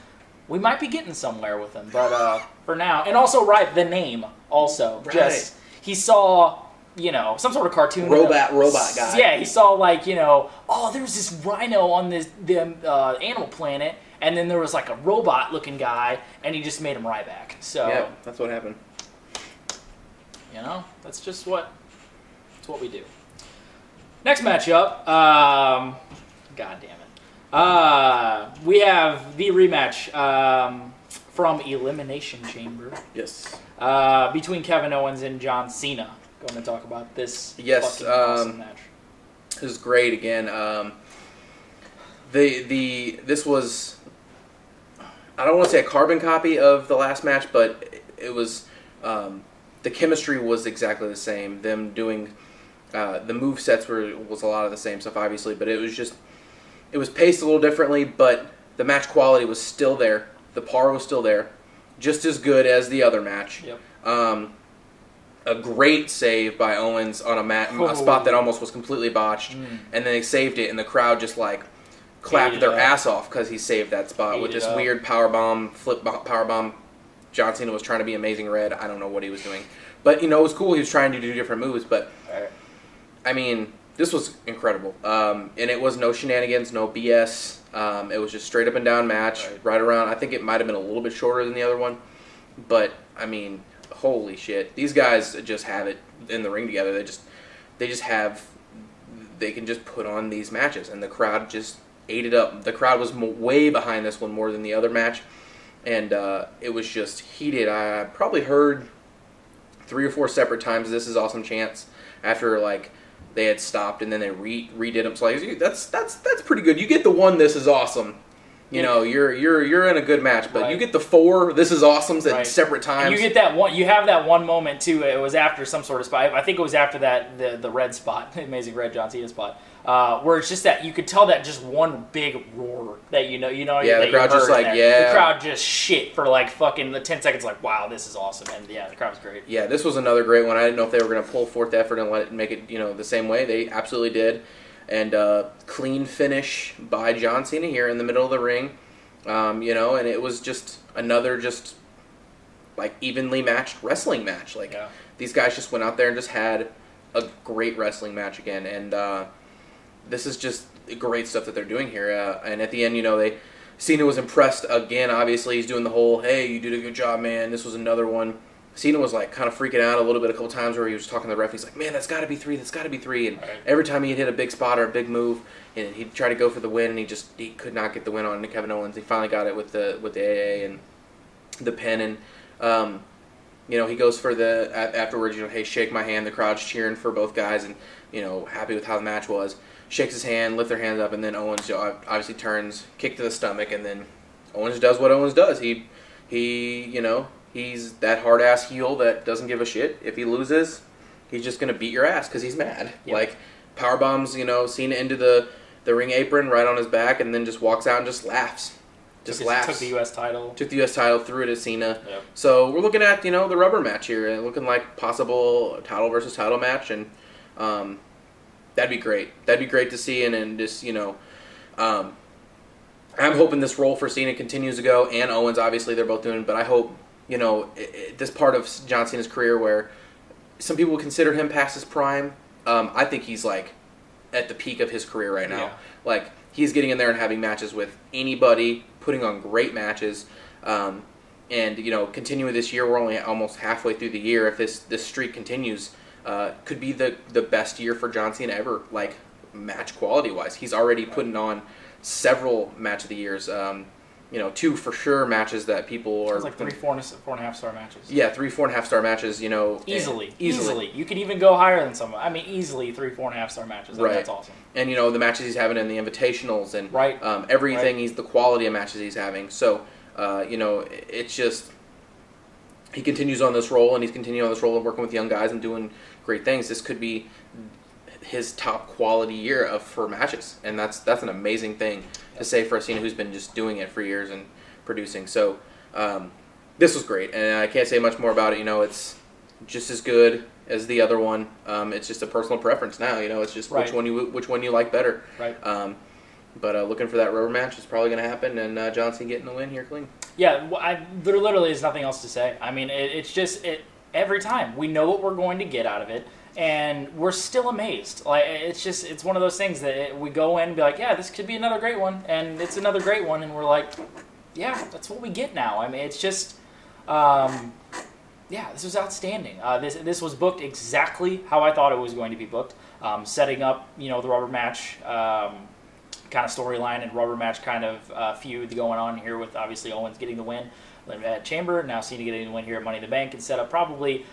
we might be getting somewhere with him. But for now, and also the name also. Right. Just he saw. Some sort of cartoon. Robot guy. Yeah, he saw there's this rhino on the Animal Planet, and then there was like a robot-looking guy, and he just made him Ryback. So yeah, that's what happened. That's just what we do. Next matchup, God damn it, we have the rematch from Elimination Chamber. Yes. Between Kevin Owens and John Cena. Going to talk about this fucking awesome match. It was great again. This was, I don't want to say a carbon copy of the last match, but it was the chemistry was exactly the same. Them doing the move sets was a lot of the same stuff, obviously, but it was paced a little differently. But the match quality was still there. The par was still there, just as good as the other match. Yep. A great save by Owens on a spot that almost was completely botched, and then they saved it, and the crowd just clapped their ass off because he saved that spot with this weird flip powerbomb. John Cena was trying to be Amazing Red. I don't know what he was doing, but it was cool. He was trying to do different moves, but I mean, this was incredible, and it was no shenanigans, no BS. It was just straight up and down match, right around. I think it might have been a little bit shorter than the other one, but I mean. Holy shit! These guys just have it in the ring together. They can just put on these matches, and the crowd just ate it up. The crowd was way behind this one more than the other match, and it was just heated. I probably heard 3 or 4 separate times "This is awesome" chants after they had stopped, and then they redid them. So that's pretty good. You get the one "This is awesome." You're in a good match, but you get the 4 "This is awesome" at separate times. And you get that one. You have that one moment too. It was after some sort of spot. I think it was after that the red spot, the Amazing Red John Cena spot, where it's just that you could tell that just one big roar that Yeah, the crowd just the crowd just shit for fucking the 10 seconds. Wow, this is awesome, and yeah, the crowd was great. Yeah, this was another great one. I didn't know if they were going to pull forth effort and make it the same way. They absolutely did. And clean finish by John Cena here in the middle of the ring, and it was just another evenly matched wrestling match. These guys just went out there and just had a great wrestling match again, and this is just great stuff that they're doing here. And at the end, Cena was impressed again. Obviously, he's doing the whole, "Hey, you did a good job, man. This was another one." Cena was kind of freaking out a little bit a couple times where he was talking to the ref. He's like, "Man, that's got to be 3. That's got to be 3." And every time he'd hit a big spot or a big move, and he'd try to go for the win, and he could not get the win on Kevin Owens. He finally got it with the AA and the pin, and he goes for afterwards. Hey, shake my hand. The crowd's cheering for both guys, and happy with how the match was. shakes his hand, lifts their hands up, and then Owens obviously turns, kick to the stomach, and then Owens does what Owens does. He he's that hard ass heel that doesn't give a shit. If he loses, he's just gonna beat your ass because he's mad. Yep. Like power bombs, Cena into the ring apron right on his back, and then just walks out and just laughs. Took the U.S. title. Took the U.S. title, threw it at Cena. Yep. So we're looking at, the rubber match here, looking like possible title versus title match, and that'd be great. That'd be great to see, and then just, I'm hoping this role for Cena continues to go, and Owens, obviously, they're both doing it, but I hope, this part of John Cena's career where some people consider him past his prime, I think he's, like, at the peak of his career right now. Yeah. Like, he's getting in there and having matches with anybody, putting on great matches, and continuing this year. We're only almost halfway through the year. If this streak continues, could be the best year for John Cena ever. Like match quality wise, he's already putting on several match of the years. 2 for sure matches that people are. It's like 3, 4.5 star matches. Yeah, 3, 4.5 star matches. Easily. You could even go higher than some. I mean, easily 3, 4.5 star matches. Right. That's awesome. And the matches he's having in the invitationals and everything. Right. He's the quality of matches he's having. So it's just he continues on this role, and he's continuing on this role of working with young guys and doing great things. This could be his top quality year for matches, and that's an amazing thing to say for a Cena who's been just doing it for years and producing. So this was great, and I can't say much more about it. It's just as good as the other one. It's just a personal preference now. It's just which one you like better. Right. But looking for that rubber match is probably going to happen, and John Cena getting the win here clean. Yeah, there literally is nothing else to say. I mean, it's just every time we know what we're going to get out of it. And we're still amazed. Like it's one of those things that we go in and be like, yeah, this could be another great one, and it's another great one, and we're like, yeah, that's what we get now. I mean, it's just, this was outstanding. This was booked exactly how I thought it was going to be booked, setting up the rubber match kind of storyline and rubber match kind of feud going on here with obviously Owens getting the win at Chamber, now Cena getting the win here at Money in the Bank, and set up probably,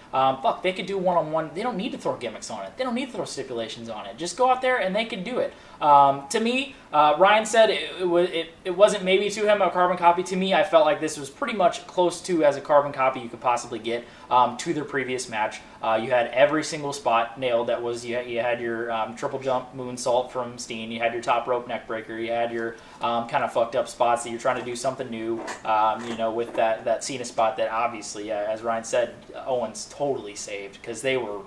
they could do one-on-one. They don't need to throw gimmicks on it. They don't need to throw stipulations on it. Just go out there and they can do it. To me, Ryan said it wasn't maybe to him a carbon copy. To me, I felt like this was pretty much close to as a carbon copy you could possibly get to their previous match. You had every single spot nailed. That was you had your triple jump moonsault from Steen. You had your top rope neck breaker. You had your kind of fucked up spots that you're trying to do something new. With that Cena spot that obviously, as Ryan said, Owens totally saved because they were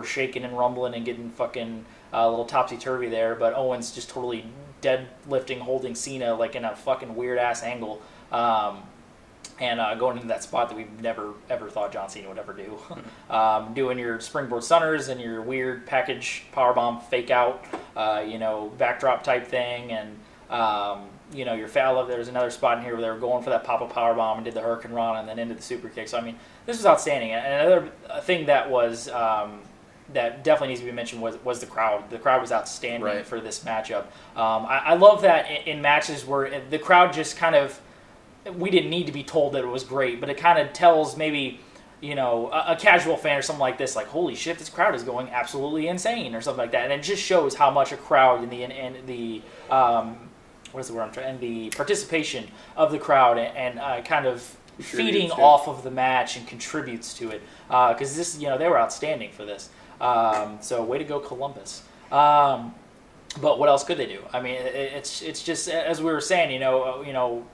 shaking and rumbling and getting fucking a little topsy-turvy there, but Owens just totally deadlifting, holding Cena like in a fucking weird-ass angle, and going into that spot that we've never, ever thought John Cena would ever do. Doing your springboard stunners and your weird package powerbomb fake-out, backdrop type thing, and your foul. There's another spot in here where they were going for that pop-up powerbomb and did the Hurricane Run and then into the super kick. So, I mean, this was outstanding. And another thing that was that definitely needs to be mentioned was the crowd. The crowd was outstanding for this matchup. I love that in matches where the crowd just kind of, we didn't need to be told that it was great, but it kind of tells maybe, a casual fan or something like this, like, holy shit, this crowd is going absolutely insane or something like that. And it just shows how much a crowd and the participation of the crowd and kind of feeding off of the match and contributes to it. Because this, they were outstanding for this. So way to go, Columbus. But what else could they do? I mean, it's just, as we were saying,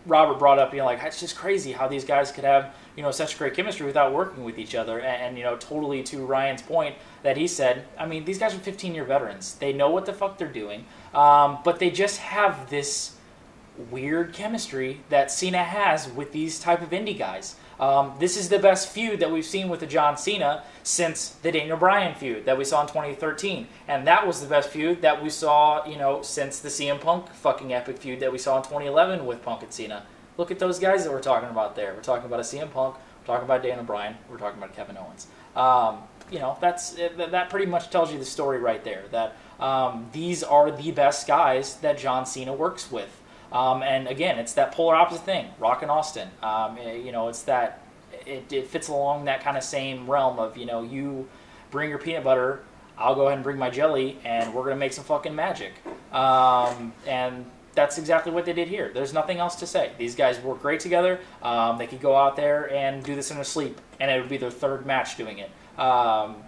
Robert brought up, it's just crazy how these guys could have, such great chemistry without working with each other. And totally to Ryan's point that he said, I mean, these guys are 15-year veterans. They know what the fuck they're doing. But they just have this weird chemistry that Cena has with these type of indie guys. This is the best feud that we've seen with the John Cena since the Daniel Bryan feud that we saw in 2013. And that was the best feud that we saw, since the CM Punk fucking epic feud that we saw in 2011 with Punk and Cena. Look at those guys that we're talking about there. We're talking about a CM Punk, we're talking about Daniel Bryan, we're talking about Kevin Owens. That pretty much tells you the story right there, that these are the best guys that John Cena works with. And again, it's that polar opposite thing, Rock and Austin. It's that it fits along that kind of same realm of, you bring your peanut butter, I'll go ahead and bring my jelly, and we're going to make some fucking magic. And that's exactly what they did here. There's nothing else to say. These guys work great together. They could go out there and do this in their sleep, and it would be their third match doing it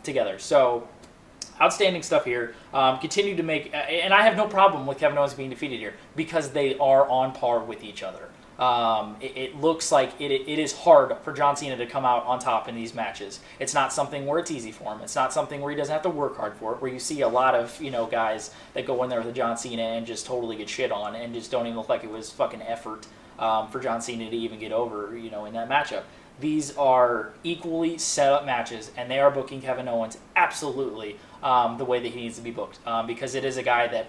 together. So, outstanding stuff here. Continue to make, and I have no problem with Kevin Owens being defeated here because they are on par with each other. It looks like it is hard for John Cena to come out on top in these matches. It's not something where it's easy for him. It's not something where he doesn't have to work hard for it, where you see a lot of, guys that go in there with a John Cena and just totally get shit on and just don't even look like it was fucking effort for John Cena to even get over, in that matchup. These are equally set up matches, and they are booking Kevin Owens absolutely the way that he needs to be booked, because it is a guy that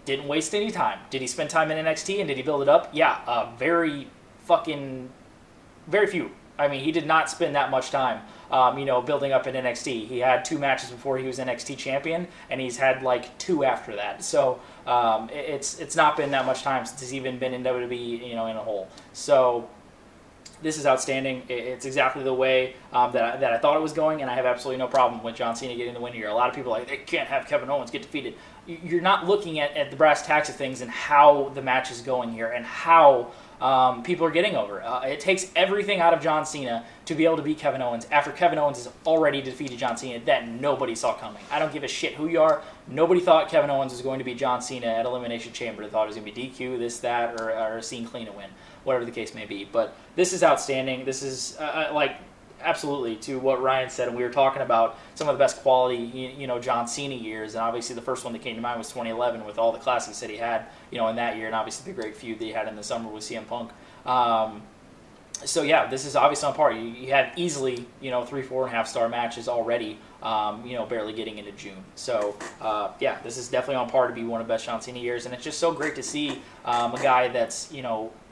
didn't waste any time. Did he spend time in NXT and did he build it up? Yeah, very few. I mean, he did not spend that much time, building up in NXT. He had 2 matches before he was NXT champion, and he's had like 2 after that. So it's not been that much time since he's even been in WWE, in a whole. So this is outstanding. It's exactly the way that I thought it was going, and I have absolutely no problem with John Cena getting the win here. A lot of people are like, they can't have Kevin Owens get defeated. You're not looking at the brass tacks of things and how the match is going here and how people are getting over. It takes everything out of John Cena to be able to beat Kevin Owens after Kevin Owens has already defeated John Cena that nobody saw coming. I don't give a shit who you are. Nobody thought Kevin Owens was going to beat John Cena at Elimination Chamber. They thought it was going to be DQ, this, that, or a Cena clean to win, whatever the case may be. But this is outstanding. This is absolutely to what Ryan said, and we were talking about some of the best quality, John Cena years, and obviously the first one that came to mind was 2011 with all the classics that he had, in that year, and obviously the great feud that he had in the summer with CM Punk. So yeah, this is obviously on par. You had easily, 3, 4.5 star matches already, barely getting into June. So yeah, this is definitely on par to be one of the best John Cena years, and it's just so great to see a guy that's,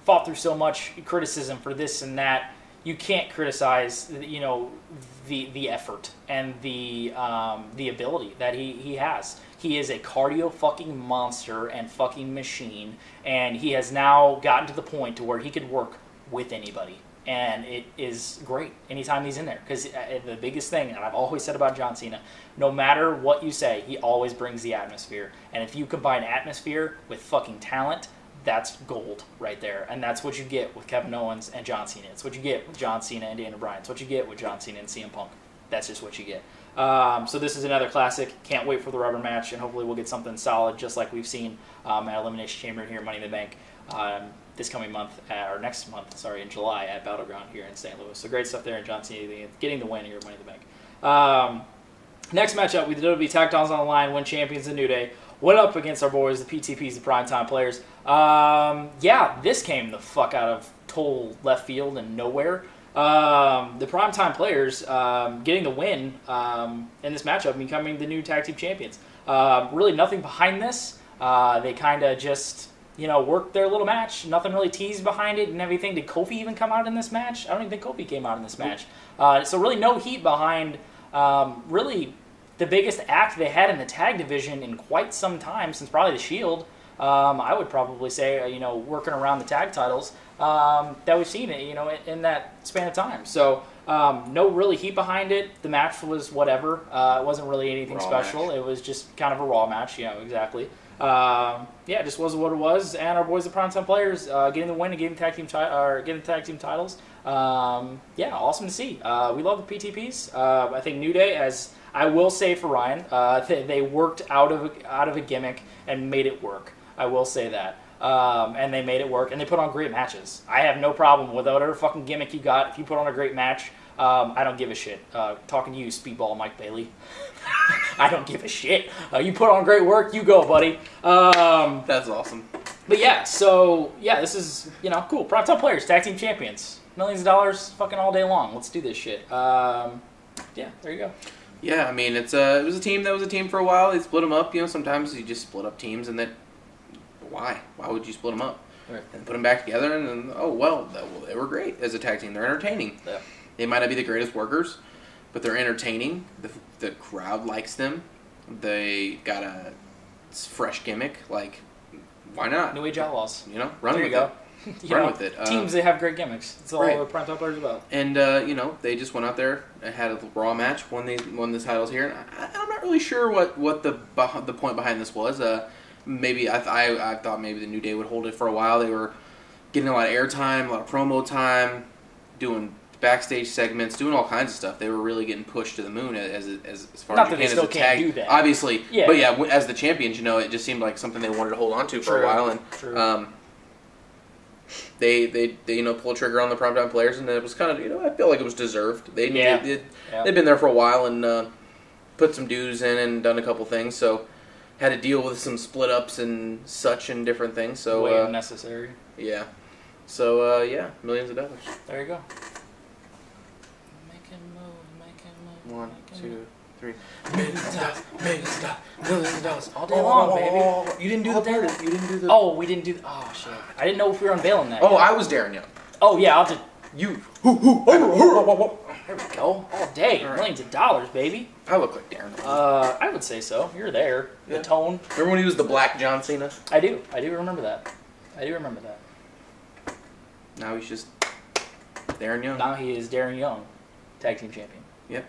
fought through so much criticism for this and that. You can't criticize, the effort and the ability that he has. He is a cardio fucking monster and fucking machine, and he has now gotten to the point to where he could work with anybody, and it is great anytime he's in there. Because the biggest thing, and I've always said about John Cena, no matter what you say, he always brings the atmosphere. And if you combine atmosphere with fucking talent, that's gold right there. And that's what you get with Kevin Owens and John Cena. It's what you get with John Cena and Daniel Bryan. It's what you get with John Cena and CM Punk. That's just what you get. So this is another classic. Can't wait for the rubber match, and hopefully we'll get something solid just like we've seen at Elimination Chamber here, Money in the Bank, this coming month, or next month, sorry, in July at Battleground here in St. Louis. So great stuff there, and John Cena getting the win here at Money in the Bank. Next matchup, we the WWE Tag Titles on the line, win champions the New Day. Went up against our boys, the PTPs, the Primetime Players. Yeah, this came the fuck out of total left field and nowhere. The Primetime Players getting the win in this matchup, becoming the new tag team champions. Really nothing behind this. They kind of just, worked their little match. Nothing really teased behind it and everything. Did Kofi even come out in this match? I don't even think Kofi came out in this match. So really no heat behind really the biggest act they had in the tag division in quite some time, since probably the Shield. I would probably say, working around the tag titles that we've seen, in that span of time. So no really heat behind it. The match was whatever. It wasn't really anything Raw special. Match. It was just kind of a Raw match, exactly. Yeah, it just was what it was. And our boys, the Primetime Players, getting the win and getting the tag team titles. Yeah, awesome to see. We love the PTPs. I think New Day, as I will say for Ryan, they worked out of a gimmick and made it work. I will say that. And they made it work, and they put on great matches. I have no problem with whatever fucking gimmick you got. If you put on a great match, I don't give a shit. Talking to you, Speedball Mike Bailey. I don't give a shit. You put on great work, you go, buddy. That's awesome. But yeah, so yeah, this is cool. Primetime Players, tag team champions, millions of dollars, fucking all day long. Let's do this shit. Yeah, there you go. Yeah, I mean, it was a team that was a team for a while. They split them up. Sometimes you just split up teams, and then why? Why would you split them up? Right. And put them back together, and then, they were great as a tag team. They're entertaining. Yeah. They might not be the greatest workers, but they're entertaining. The crowd likes them. They got a fresh gimmick. Like, why not? New Age Outlaws. Run there with you go. it. Run with it. Teams that have great gimmicks. That's all right. the Primetime Players are about. And they just went out there and had a Raw match, won the titles here. And I'm not not really sure what the point behind this was. Maybe I thought maybe the New Day would hold it for a while. They were getting a lot of airtime, a lot of promo time, doing backstage segments, doing all kinds of stuff. They were really getting pushed to the moon as far Not as that you they can still as a can't tag. do that. Obviously, Yeah. but yeah, as the champions, it just seemed like something they wanted to hold on to for a while, and True. they pull a trigger on the primetime players, and it was kind of I feel like it was deserved. They've been there for a while and put some dues in and done a couple things, so had to deal with some split ups and such and different things. So way unnecessary. Yeah. So millions of dollars. There you go. Make him move. 1, 2, 3. Millions of dollars. All day long, baby. You didn't do the part. You didn't do the. Oh, we didn't do. Oh shit! I didn't know if we were unveiling that. Oh, yet. I was Darren Young. Oh yeah, I'll just. You. There we go. All day. All right. Millions of dollars, baby. I look like Darren Young. I would say so. You're there. Yeah. The tone. Remember when he was the Black John Cena? I do remember that. Now he's just Darren Young. Now he is Darren Young, tag team champion. Yep.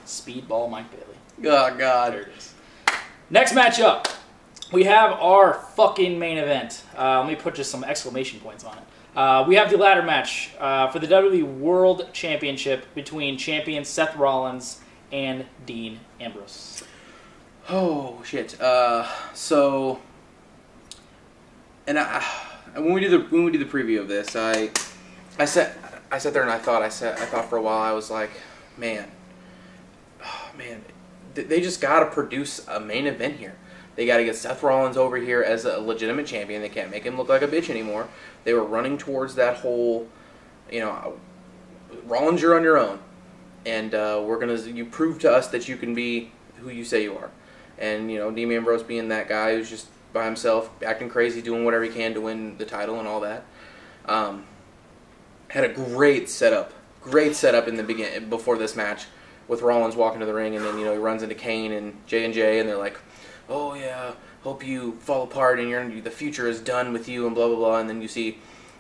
Speedball Mike Bailey. Oh There God. it is. Next matchup, we have our fucking main event. Let me put just some exclamation points on it. We have the ladder match for the WWE World Championship between champion Seth Rollins and Dean Ambrose. Oh shit. So, and when we do the preview of this, I sat there and I thought for a while. I was like, man, they just got to produce a main event here. They got to get Seth Rollins over here as a legitimate champion. They can't make him look like a bitch anymore. They were running towards that whole, Rollins, you're on your own, and you prove to us that you can be who you say you are. And Dean Ambrose being that guy who's just by himself, acting crazy, doing whatever he can to win the title and all that. Had a great setup in the beginning before this match, with Rollins walking to the ring, and then he runs into Kane and J&J, and they're like, "Oh yeah, hope you fall apart and the future is done with you," and blah blah blah. And then you see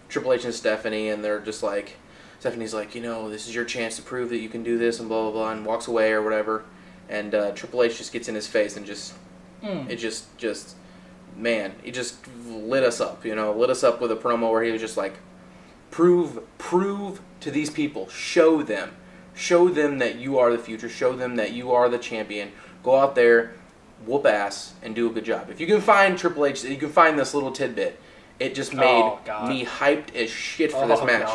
Triple H and Stephanie, and they're just like, Stephanie's like, this is your chance to prove that you can do this, and blah blah blah, and walks away or whatever. And Triple H just gets in his face and it just lit us up, lit us up with a promo where he was just like, prove to these people, show them that you are the future, show them that you are the champion. Go out there, whoop ass, and do a good job. If you can find Triple H, you can find this little tidbit. It just made me hyped as shit for this match.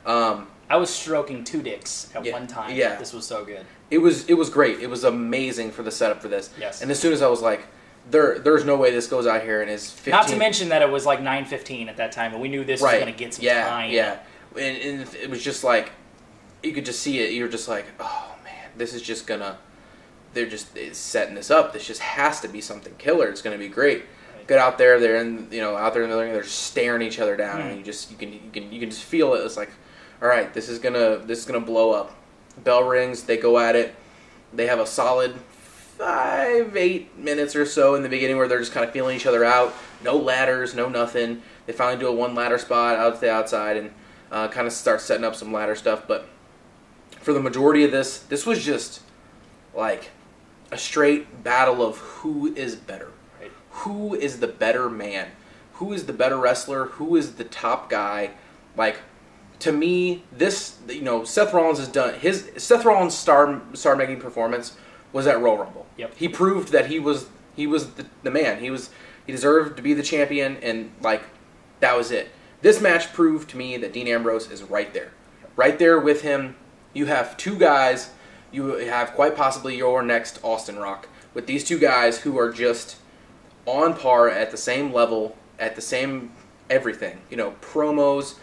God. I was stroking two dicks at one time. Yeah. This was so good. It was great. It was amazing for the setup for this. Yes. And as soon as I was like, there's no way this goes out here and is 15. Not to mention that it was like 9:15 at that time, and we knew this was going to get some time. Yeah. And it was just like, you could just see it. You were just like, oh man, this is just gonna. They're just setting this up. This just has to be something killer. It's gonna be great. Right. Get out there. They're out there in the ring. They're staring each other down, and you can just feel it. It's like, all right, this is gonna blow up. Bell rings. They go at it. They have a solid 5-8 minutes or so in the beginning where they're just kind of feeling each other out. No ladders, no nothing. They finally do a one ladder spot out to the outside and kind of start setting up some ladder stuff. But for the majority of this was just like a straight battle of who is better. Right. Who is the better man? Who is the better wrestler? Who is the top guy? Like, to me, this, Seth Rollins has done Seth Rollins' star-making performance was at Royal Rumble. Yep. He proved that he was the man. He deserved to be the champion, and like that was it. This match proved to me that Dean Ambrose is right there. Right there with him. You have two guys. You have quite possibly your next Austin Rock with these two guys who are just on par at the same level, at the same everything. Promos,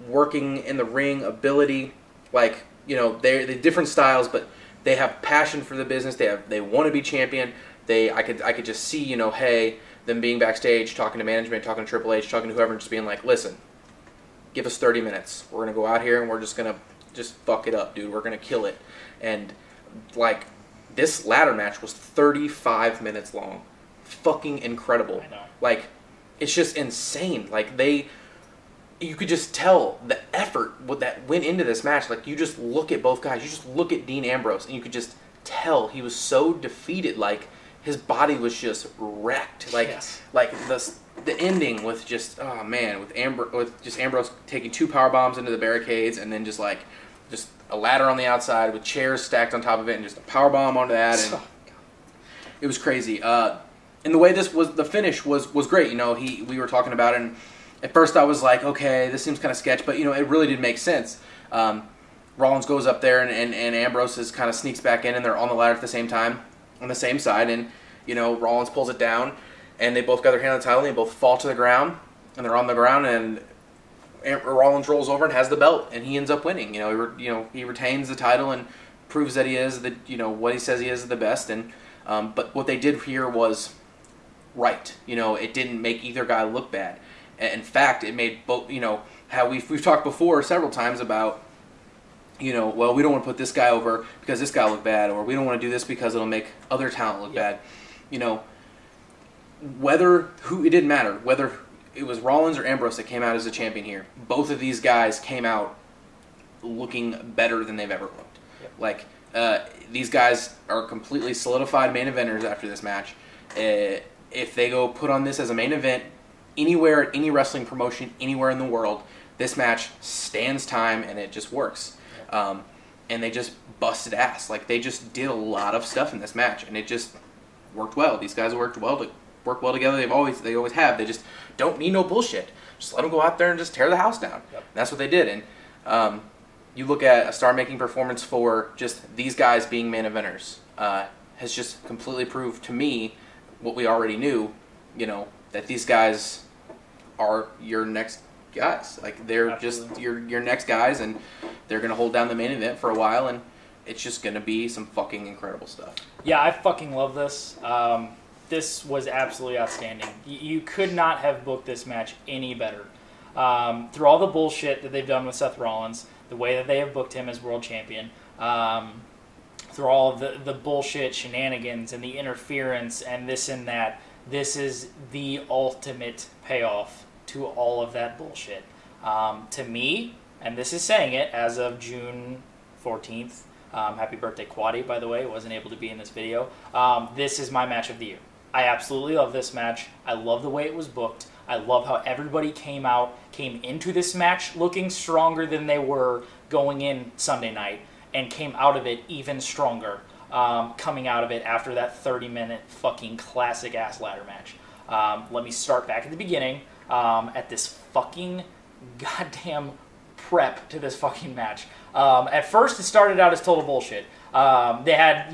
working in the ring, ability, like, they're different styles, but they have passion for the business. They want to be champion. I could just see, them being backstage, talking to management, talking to Triple H, talking to whoever, and just being like, listen, give us 30 minutes. We're gonna go out here and we're just gonna fuck it up, dude. We're gonna kill it. And like, this ladder match was 35 minutes long. Fucking incredible. I know. Like, it's just insane. Like, you could just tell the effort that went into this match. Like, you just look at both guys. You just look at Dean Ambrose, and you could just tell he was so defeated. Like, his body was just wrecked. Like, Yes. like the ending with just, oh man, with Ambrose taking 2 power bombs into the barricades, and then just a ladder on the outside with chairs stacked on top of it, and just a power bomb onto that, and it was crazy. And the way the finish was great. You know, we were talking about it, and at first I was like, okay, this seems kind of sketch, but you know, it really did make sense. Rollins goes up there, and Ambrose kind of sneaks back in, and they're on the ladder at the same time, on the same side, and you know, Rollins pulls it down, and they both got their hand on the title, and they both fall to the ground, and they're on the ground, and Rollins rolls over and has the belt, and he ends up winning. He retains the title and proves that he is what he says he is the best. And but what they did here was right. You know, it didn't make either guy look bad. In fact, it made both. You know, how we've talked before several times about, well, we don't want to put this guy over because this guy looked bad, or we don't want to do this because it'll make other talent look bad. You know, it didn't matter whether it was Rollins or Ambrose that came out as a champion here. Both of these guys came out looking better than they've ever looked. Yep. Like, these guys are completely solidified main eventers after this match. If they go put on this as a main event anywhere, any wrestling promotion, anywhere in the world, this match stands time and it just works. Yep. And they just busted ass. Like, they just did a lot of stuff in this match, and it just worked well. These guys work well together. They always have. They just don't need no bullshit. Just let them go out there and just tear the house down. Yep. And that's what they did. And you look at a star-making performance for just these guys being main eventers, has just completely proved to me what we already knew. You know, that these guys are your next guys. Like, they're Absolutely. Just your next guys, and they're gonna hold down the main event for a while, and it's just gonna be some fucking incredible stuff. Yeah, I fucking love this. This was absolutely outstanding. You could not have booked this match any better. Through all the bullshit that they've done with Seth Rollins, the way that they have booked him as world champion, through all of the bullshit shenanigans and the interference and this and that, this is the ultimate payoff to all of that bullshit. To me, and this is saying it as of June 14th, happy birthday, Quaddy, by the way. Wasn't able to be in this video. This is my match of the year. I absolutely love this match. I love the way it was booked. I love how everybody came into this match looking stronger than they were going in Sunday night, and came out of it even stronger, coming out of it after that 30-minute fucking classic-ass ladder match. Let me start back at the beginning, at this fucking goddamn prep to this fucking match. At first, it started out as total bullshit. They had,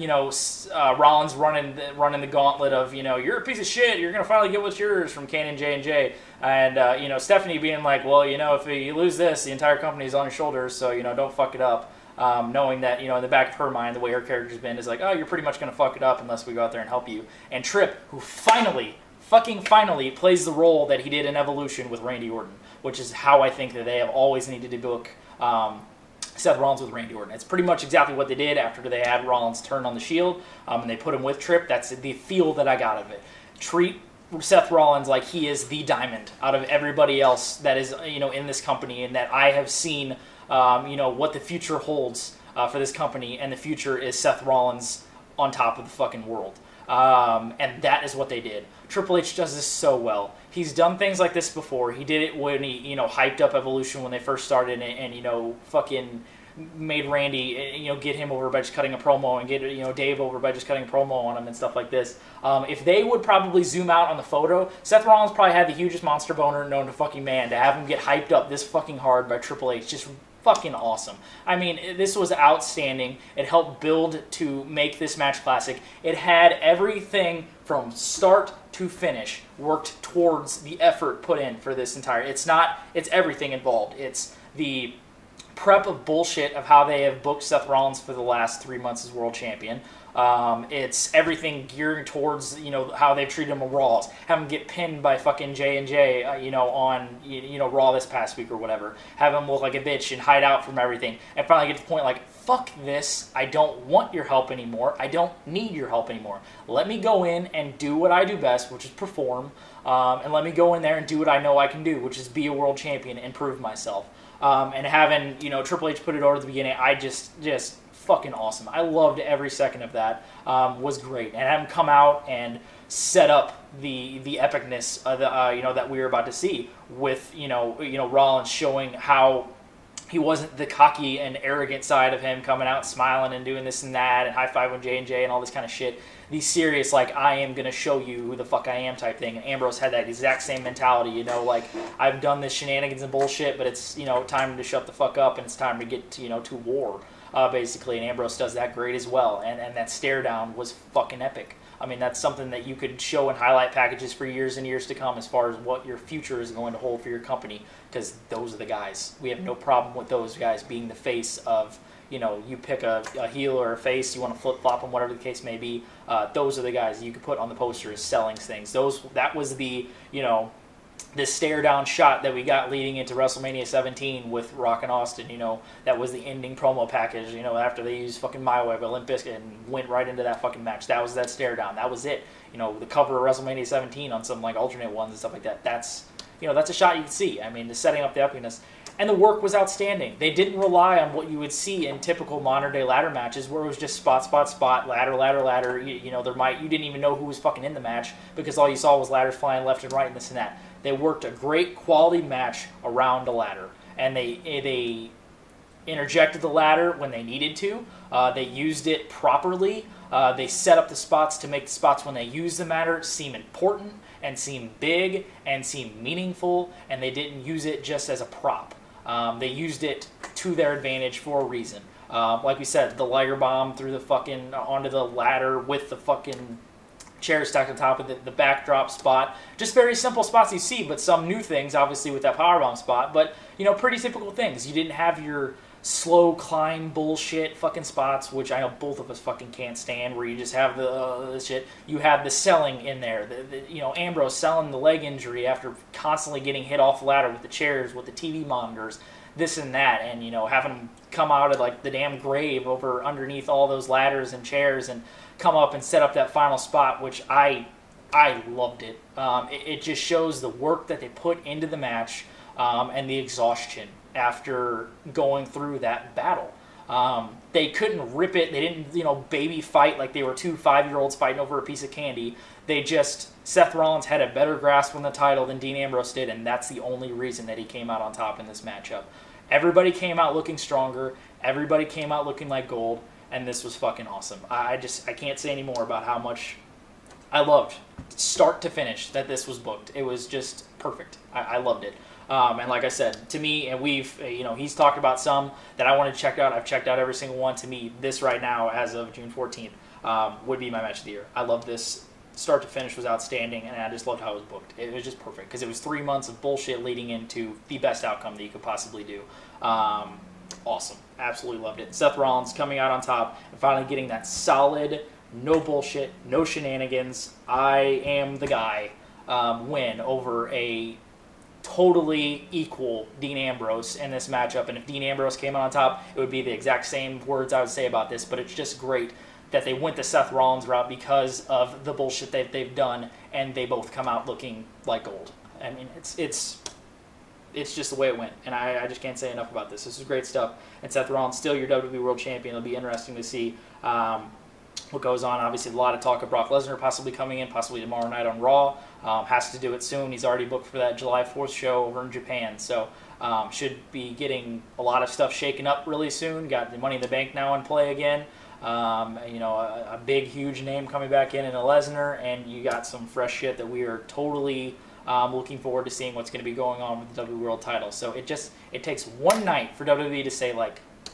Rollins running the gauntlet of, you're a piece of shit, you're going to finally get what's yours from Kane and J&J. And, Stephanie being like, well, if you lose this, the entire company is on your shoulders, so, don't fuck it up. Knowing that, in the back of her mind, the way her character's been is like, oh, you're pretty much going to fuck it up unless we go out there and help you. And Tripp, who finally plays the role that he did in Evolution with Randy Orton, which is how I think that they have always needed to book Seth Rollins with Randy Orton. It's pretty much exactly what they did after they had Rollins turn on the Shield, and they put him with Tripp. That's the feel that I got of it. Treat Seth Rollins like he is the diamond out of everybody else that is, in this company, and that I have seen, what the future holds for this company, and the future is Seth Rollins on top of the fucking world. And that is what they did. Triple H does this so well. He's done things like this before. He did it when he, hyped up Evolution when they first started, and fucking made Randy, get him over by just cutting a promo, and get, Dave over by just cutting a promo on him and stuff like this. If they would probably zoom out on the photo, Seth Rollins probably had the hugest monster boner known to fucking man. To have him get hyped up this fucking hard by Triple H, just fucking awesome. I mean, this was outstanding. It helped build to make this match classic. It had everything from start to finish worked towards the effort put in for this entire. It's everything involved. It's the prep of bullshit of how they have booked Seth Rollins for the last 3 months as world champion. It's everything gearing towards, how they've treated him on Raws. Have him get pinned by fucking J&J, on, Raw this past week or whatever. Have him look like a bitch and hide out from everything. And finally get to the point like, fuck this. I don't want your help anymore. I don't need your help anymore. Let me go in and do what I do best, which is perform. And let me go in there and do what I know I can do, which is be a world champion and prove myself. And having, Triple H put it over at the beginning, I just fucking awesome. I loved every second of that. Was great. And have him come out and set up the epicness of the, that we were about to see with, Rollins showing how he wasn't the cocky and arrogant side of him coming out smiling and doing this and that and high-fiving J&J and all this kind of shit. The serious, I am going to show you who the fuck I am type thing. And Ambrose had that exact same mentality, I've done this shenanigans and bullshit, but it's, time to shut the fuck up and it's time to get to, to war, basically. And Ambrose does that great as well. And that stare down was fucking epic. I mean, that's something that you could show in highlight packages for years and years to come as far as what your future is going to hold for your company, because those are the guys. We have no problem with those guys being the face of, you pick a heel or a face, you want to flip-flop them, whatever the case may be. Those are the guys you could put on the poster as selling things. That was the, this stare-down shot that we got leading into WrestleMania 17 with Rock and Austin, that was the ending promo package, after they used fucking My Way by Limp Bizkit and went right into that fucking match. That was that stare-down. That was it. The cover of WrestleMania 17 on some, alternate ones and stuff like that. That's, that's a shot you can see. I mean, the setting up the epicness. And the work was outstanding. They didn't rely on what you would see in typical modern-day ladder matches where it was just spot, spot, spot, ladder, ladder, ladder. You didn't even know who was fucking in the match because all you saw was ladders flying left and right and this and that. They worked a great quality match around a ladder, and they interjected the ladder when they needed to. They used it properly. They set up the spots to make the spots when they use the ladder seem important and seem big and seem meaningful, and they didn't use it just as a prop. They used it to their advantage for a reason. Like we said, the Liger Bomb through the fucking onto the ladder with the fucking chair stacked on top of the backdrop spot. Just very simple spots you see, but some new things, obviously, with that powerbomb spot. But, pretty typical things. You didn't have your slow climb bullshit fucking spots, which I know both of us fucking can't stand, where you just have the shit. You had the selling in there. Ambrose selling the leg injury after constantly getting hit off the ladder with the chairs, with the TV monitors, this and that, and, having him come out of, the damn grave over underneath all those ladders and chairs and come up and set up that final spot, which I loved it. It just shows the work that they put into the match and the exhaustion after going through that battle. They couldn't rip it. They didn't, baby fight like they were two 5-year-olds fighting over a piece of candy. Seth Rollins had a better grasp on the title than Dean Ambrose did, and that's the only reason that he came out on top in this matchup. Everybody came out looking stronger. Everybody came out looking like gold. And this was fucking awesome. I can't say any more about how much I loved, start to finish, that this was booked. It was just perfect. I loved it. And like I said, to me, and he's talked about some that I want to check out. I've checked out every single one. To me, this right now, as of June 14th, would be my match of the year. I love this. Start to finish was outstanding, and I just loved how it was booked. It was just perfect, because it was 3 months of bullshit leading into the best outcome that you could possibly do. Awesome. Absolutely loved it. Seth Rollins coming out on top and finally getting that solid, no bullshit, no shenanigans, I am the guy win over a totally equal Dean Ambrose in this matchup. And if Dean Ambrose came out on top, it would be the exact same words I would say about this. But it's just great that they went the Seth Rollins route because of the bullshit that they've done, and they both come out looking like gold. I mean, it's just the way it went, and I just can't say enough about this. This is great stuff. And Seth Rollins, still your WWE World Champion. It'll be interesting to see what goes on. Obviously, a lot of talk of Brock Lesnar possibly coming in, possibly tomorrow night on Raw. Has to do it soon. He's already booked for that July 4th show over in Japan, so should be getting a lot of stuff shaken up really soon. Got the Money in the Bank now in play again. A big, huge name coming back in a Lesnar, and you got some fresh shit that we are totally looking forward to seeing what's going to be going on with the WWE World title. So it takes one night for WWE to say,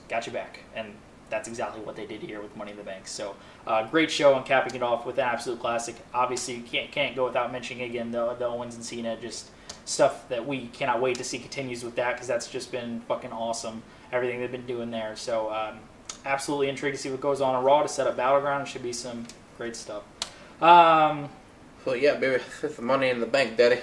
got you back. And that's exactly what they did here with Money in the Bank. So great show, and capping it off with an absolute classic. Obviously, you can't go without mentioning again the Owens and Cena, just stuff that we cannot wait to see continues with that, because that's just been fucking awesome, everything they've been doing there. So absolutely intrigued to see what goes on Raw to set up Battleground. It should be some great stuff. So yeah, baby, it's the Money in the Bank, Daddy.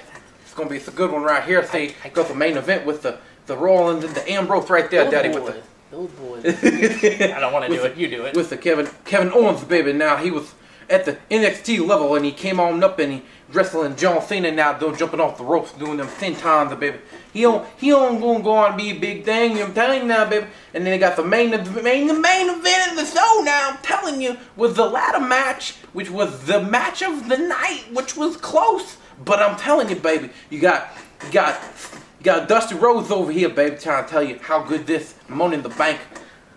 It's a good one right here. See, go the main event with the Rollins and the Ambrose right there, Daddy, with Those boys. I don't want to do it. You do it. With the Kevin Owens, baby. Now he was at the NXT level, and he came on up and he wrestling John Cena now, jumping off the ropes, doing them 10 times, baby. He don't gonna go on and be a big thing. I'm telling you now, baby. And then they got the main event of the show. Now I'm telling you, was the ladder match, which was the match of the night, which was close. But I'm telling you, baby, you got Dusty Rhodes over here, baby, trying to tell you how good this Money in the Bank.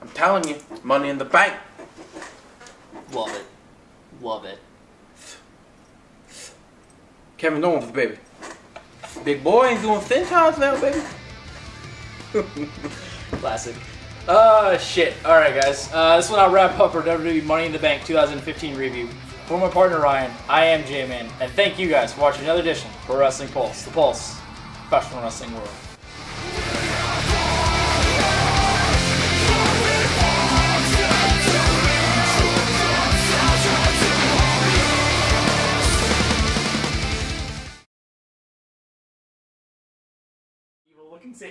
I'm telling you, Money in the Bank. Love it. Love it. Kevin Owens, baby. Big boy ain't doing 10 times now, baby. Classic. Shit. Alright, guys. This will now wrap up our WWE Money in the Bank 2015 review. For my partner Ryan, I am J-Man, and thank you guys for watching another edition of Pro Wrestling Pulse, the Pulse, professional wrestling world.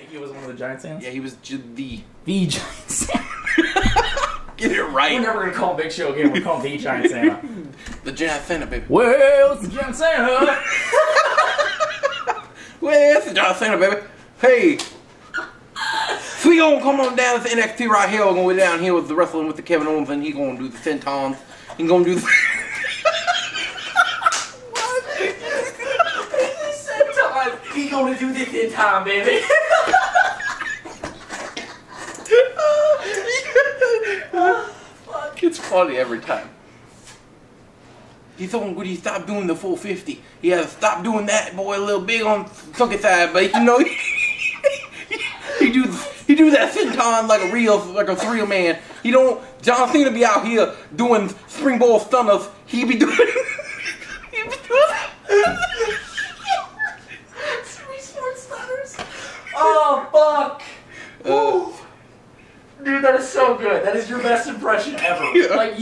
He was one of the Giant Sands? Yeah, he was the Giant Santa. Get it right. We're never going to call him Big Show again. We're calling him the Giant Santa. The Giant Santa, baby. Well, it's the Giant Santa. Well, it's the Giant Santa, baby. Hey. So we gonna come on down to NXT right here. We're gonna go down here with the wrestling with the Kevin Owens, and he gonna do the 10 times. He gonna do the... He gonna do this in time, baby. Fuck. It's funny every time. He told him, stop doing the 450. He had to stop doing that, boy, a little big on funky side, but you know, he do that senton like a real man. He don't, John Cena be out here doing springboard stunners. He be doing Oh, fuck. Dude, that is so good. That is your best impression ever. Yeah. Like,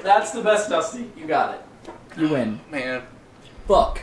that's the best, Dusty. You got it. You win. Man. Fuck.